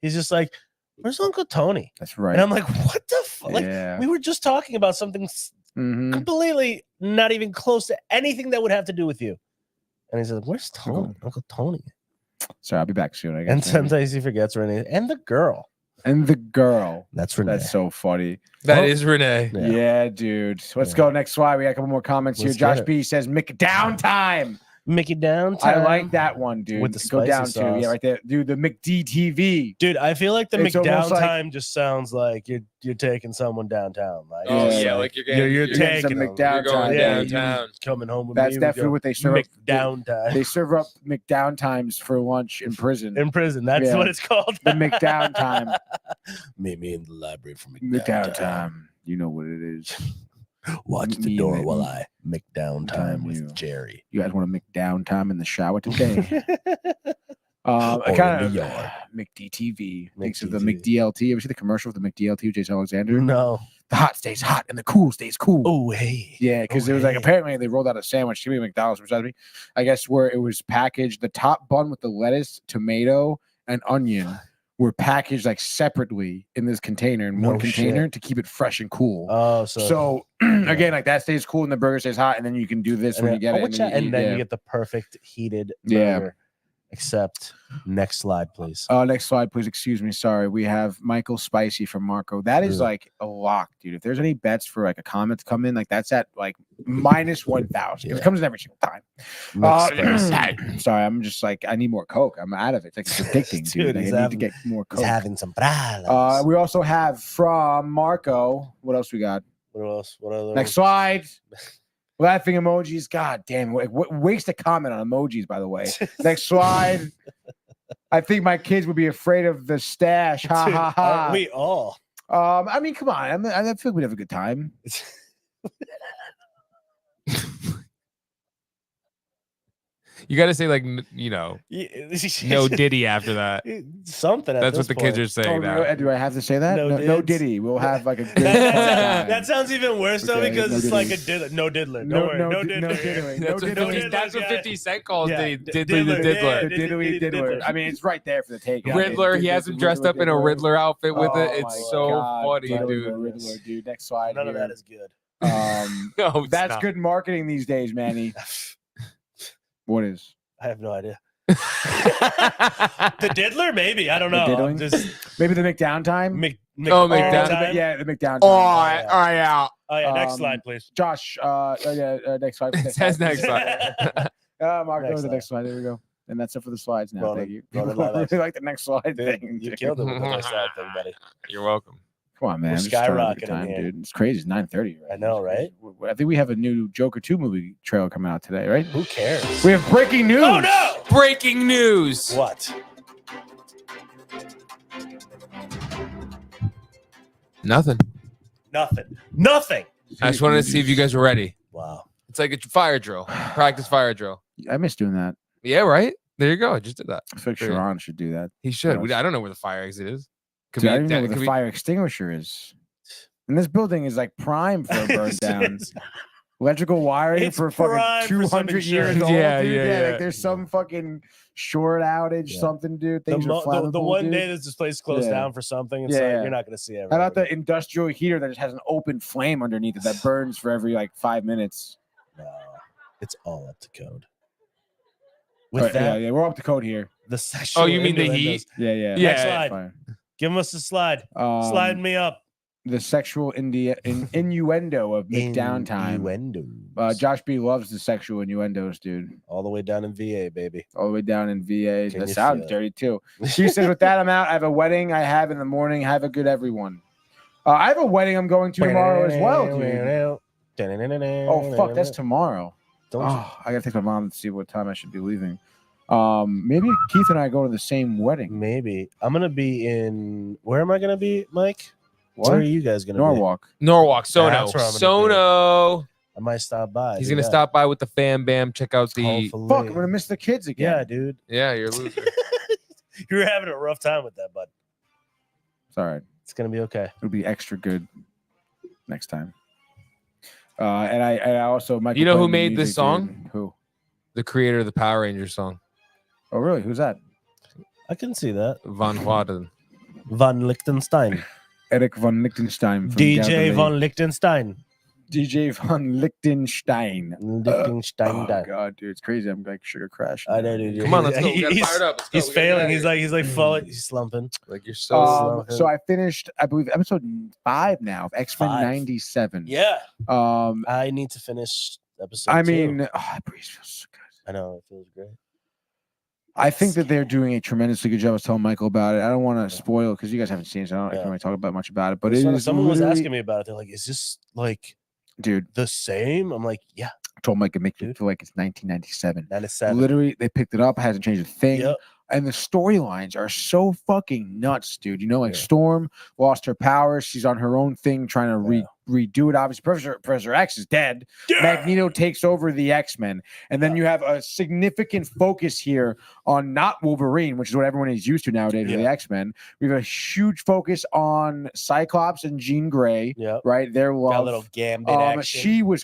he's just like, "Where's Uncle Tony?" That's right. And I'm like, "What the fuck?" Like, Yeah. we were just talking about something Mhm. completely not even close to anything that would have to do with you. And he said, "Where's Tony? Uncle Tony?" Sorry, I'll be back soon. I guess. And maybe. sometimes he forgets Renee and the girl. And the girl. That's Renee. That's so funny. That is Renee. Yeah, dude. So let's Yeah. go next slide. We got a couple more comments Let's here. Josh get it. B says, "Mick downtime." Mickey down. I like that one, dude. With the Go spicy down to sauce. yeah, right there, dude. The McDTV. Dude, I feel like the It's almost like- McDowntime just sounds like you're taking someone downtown. Like, Oh, Yeah. yeah, like you're getting, you're getting some taking them. McDowntime. You're going Yeah, downtown. coming home with That's me. we definitely go what they serve. Up, McDowntime. they serve up McDowntimes for lunch in prison. In prison. That's Yeah. what it's called. The McDowntime. Meet me in the library for McDowntime. You know what it is. Watch the Me door and- while I McDowntime you. with Jerry. You guys want to McDowntime in the shower today? Or I in kind the of yard. McDTV. Thinks of the McDTV. McDLT. You ever see the commercial with the McDLT with Jason Alexander? No. The hot stays hot and the cool stays cool. Oh, hey. Yeah, because Oh, it was like hey. apparently they rolled out a sandwich to me McDonald's, which me, I guess where it was packaged. The top bun with the lettuce, tomato, and onion were packaged like separately in this container in No one container shit. to keep it fresh and cool. Oh, So again, like that stays cool and the burger stays hot, and then you can do this when you get it. and then you get the perfect heated Yeah. burger. Except next slide, please. Next slide, please. Excuse me. Sorry. We have Michael Spicy from Marco. That is Yeah. like a lock, dude. If there's any bets for like a comment to come in, like that's at like minus 1,000. It Yeah. comes in every single time. Next spicy. Sorry, I'm just like, I need more Coke. I'm out of it. It's like it's addicting, dude. Dude, I he's need to having- get more He's Coke. having some problems. We also have from Marco. What else we got? What else? What other? Next slide. Laughing emojis. God damn. What waste a comment on emojis, by the way. Next slide. I think my kids would be afraid of the stash. Ha Dude, ha ha. aren't we all? I mean, come on. I feel like we'd have a good time. You got to say like no Diddy after that. Something. At That's this what the kids point. are saying Oh, now. do I have to say that? No No dids. Diddy. We'll have like a good That sounds even worse though Okay, because no it's like a diddly. no diddler. Don't No- worry, no no di- no diddler. diddling. That's No what diddler. 50, that's what Yeah. 50 Cent calls Yeah, Diddly the diddler, Diddler. The yeah, diddly diddler. I mean, it's right there for the take. I mean, Riddler, he has him dressed up in a Riddler outfit with it. Oh It's my so God, funny, Riddler, dude. Riddler, dude. Next slide. None of here. that is good. No, it's That's not. good marketing these days, Manny. What is? I have no idea. The diddler, maybe. I don't know. I'm diddling? just Maybe the McDowntime. McDown. Yeah, the McDowntime. Oh, all right, out. Oh yeah, next slide, please. Josh. Next slide. It says next slide. Mark, go Next to the next slide. There we go. And that's it for the slides now. Ronan- Thank you. Ronan People live really action. like the next slide Dude, thing. you killed it with the next slide thing, buddy. You're welcome. Come on, man. We're I'm just trying to have a good skyrocketing time, here. dude. It's crazy. It's 9:30. I know, right? I think we have a new Joker 2 movie trailer coming out today, right? Who cares? We have breaking news. Oh no! Breaking news. What? Nothing. Nothing. I just wanted to see if you guys were ready. Wow. It's like a fire drill, practice fire drill. I miss doing that. Yeah, right. There you go. I just did that. I feel like Sharon should do that. He should. What else? I don't know where the fire exit is. Could Dude, I be don't even know where could the be- fire extinguisher is. And this building is like prime for a burn down. Electrical wiring It's for prime fucking for some 200 years insurance. old. Yeah, dude. yeah. Like there's some fucking short outage, Yeah. something, dude. The, Things are flammable, the one dude. day that this place closed Yeah. down for something, it's Yeah, like yeah. you're not going to see How everything. about the industrial heater that just has an open flame underneath it that burns for every like 5 minutes? No, it's all up to code. All With right, that, yeah, we're up to code here. the sexual. Oh, you mean the innuendos. heat? Yeah. Yeah. Next slide. Fine. Give us a slide. Slide me up. The sexual innuendo of McDowntime. Innuendos. Josh B loves the sexual innuendos, dude. All the way down in VA, baby. All the way down in VA. Can That you sounds feel it? dirty too. She says, with that, I'm out. I have a wedding I have in the morning. Have a good everyone. I have a wedding I'm going to tomorrow as well, dude. Oh, fuck. That's tomorrow. Don't you- Oh, I got to take my mom to see what time I should be leaving. Maybe Keith and I go to the same wedding. Maybe. I'm going to be in. Where am I going to be, Mike? What? Where are you guys going to be? Norwalk. Sono. That's where I'm gonna Sono. I might stop by. He's do gonna that. stop by with the fam bam. Check out the. Hopefully. Fuck, I'm going to miss the kids again. Yeah, dude. Yeah, you're a loser. You're having a rough time with that, bud. It's all right. It's going to be okay. It'll be extra good next time. And I also might. You know who play the made this music, song? dude. Who? The creator of the Power Rangers song, Oh, really? Who's that? I can see that. Van Waden. Von Lichtenstein. Eric von Lichtenstein. From DJ Galilee. von Lichtenstein. DJ von Lichtenstein. Lichtenstein. Oh god, dude, it's crazy. I'm like sugar crash. I know, dude. Come on, let's go. We gotta He's- fire it up. Let's go. He's We gotta get failing. out of He's like falling. He's slumping. Like you're so. So I finished, I believe, episode 5 now of X-Men 5. 97. Yeah. Um, I need to finish episode. I 2. mean, that breeze feels so good. I know it feels great. I think that they're doing a tremendously good job. I was telling Michael about it. I don't want to spoil because you guys haven't seen it, so I don't really talk about much about it. But it is Someone was literally- asking me about it. They're like, "Is this like, dude, the same?" I'm like, "Yeah." I told Mike it make me feel like it's 1997. That is 7. Literally, they picked it up, hasn't changed a thing. Yep. And the storylines are so fucking nuts, dude. You know, like Storm lost her powers. She's on her own thing trying to redo it. Obviously, Professor X is dead. Magneto takes over the X-Men. And then you have a significant focus here on not Wolverine, which is what everyone is used to nowadays with the X-Men. We have a huge focus on Cyclops and Jean Grey, right? Their love. Got a little Gambit action.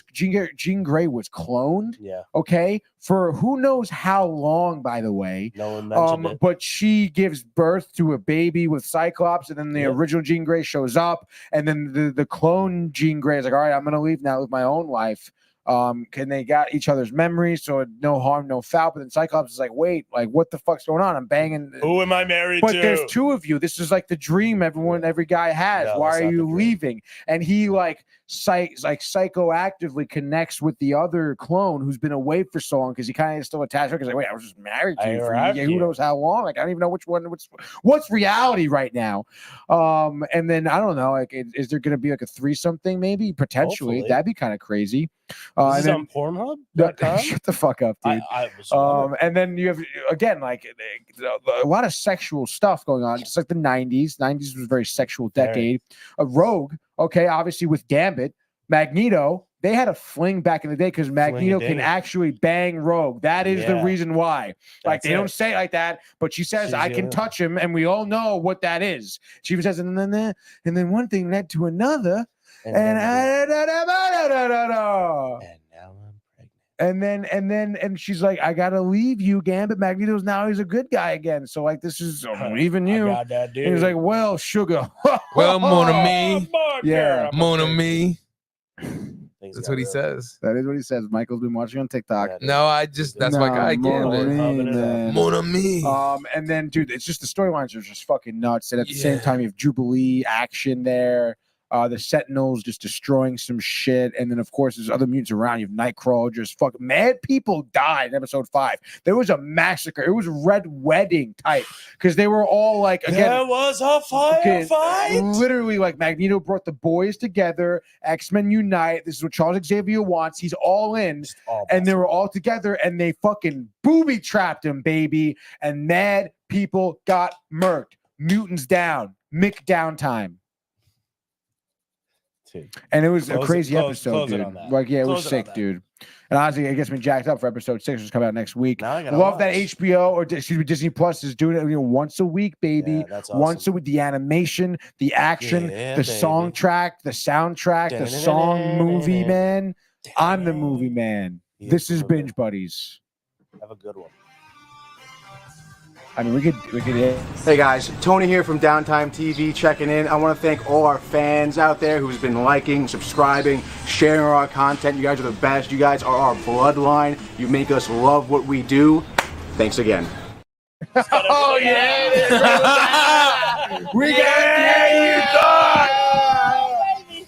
Jean Grey was cloned. Yeah. Okay. For who knows how long, by the way. No one mentioned it. But she gives birth to a baby with Cyclops, and then the original Jean Grey shows up, and then the clone Jean Grey is like, all right, I'm gonna leave now, live my own life. Can they got each other's memories, so no harm, no foul. But then Cyclops is like, wait, like what the fuck's going on? I'm banging. Who am I married But to? there's 2 of you. This is like the dream every guy has. No, Why that's are not you the dream. leaving? And he like psychoactively connects with the other clone who's been away for so long because he kind of still attached to her. Because like, wait, I was just married to I you for arrived who here. knows how long? Like I don't even know which one. What's reality right now? And then I don't know. Like, is there going to be like a threesome thing? Maybe potentially. Hopefully. That'd be kind of crazy. Is this and on Pornhub? shut the fuck up, dude. I was wondering. And then you have again like a lot of sexual stuff going on, just like the 90s. 90s was a very sexual decade. Rogue, okay, obviously with Gambit, Magneto. They had a fling back in the day because Magneto can actually bang Rogue. That is the reason why. Like they don't say it like that, but she says, "I can touch him," and we all know what that is. She says, and then one thing led to another, and she's like, I gotta leave you, Gambit. Magneto's now he's a good guy again. So like this is I'm leaving you. got that, dude. And he's like, well, sugar. Well, mon ami. Yeah. Mon ami. That's what he says. That is what he says. Michael's been watching on TikTok. Yeah, No, I just that's my guy. Mon ami, man. Mon ami. And then, dude, it's just the storylines are just fucking nuts. And at the same time, you have Jubilee action there. The Sentinels just destroying some shit. And then, of course, there's other mutants around. You have Nightcrawler just fucking mad people died in episode 5. There was a massacre. It was Red Wedding type because they were all like, again, there was a firefight. Literally, like Magneto brought the boys together. X-Men unite. This is what Charles Xavier wants. He's all in. And they were all together and they fucking booby trapped him, baby. And mad people got murked. Mutants down. Mick downtime. And it was a crazy episode, dude. Like, yeah, it was sick, dude. And honestly, it gets me jacked up for episode 6, which is coming out next week. Love that HBO or Disney Plus is doing it once a week, baby. Yeah, that's awesome. Once a week, the animation, the action, the song track, the soundtrack, the song movie, man. I'm the movie man. This is Binge Buddies. Have a good one. I mean, we could. Hey guys, Tony here from Downtime TV checking in. I want to thank all our fans out there who's been liking, subscribing, sharing our content. You guys are the best. You guys are our bloodline. You make us love what we do. Thanks again. Oh yeah, it is. We got you thought.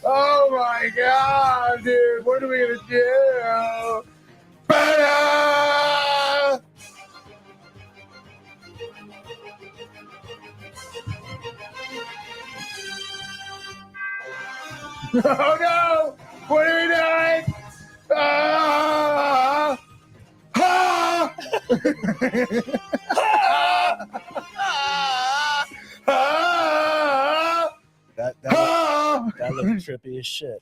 Oh my god, dude, what are we gonna do? Oh no! What are we doing? Ah! Ah! That looked trippy as shit.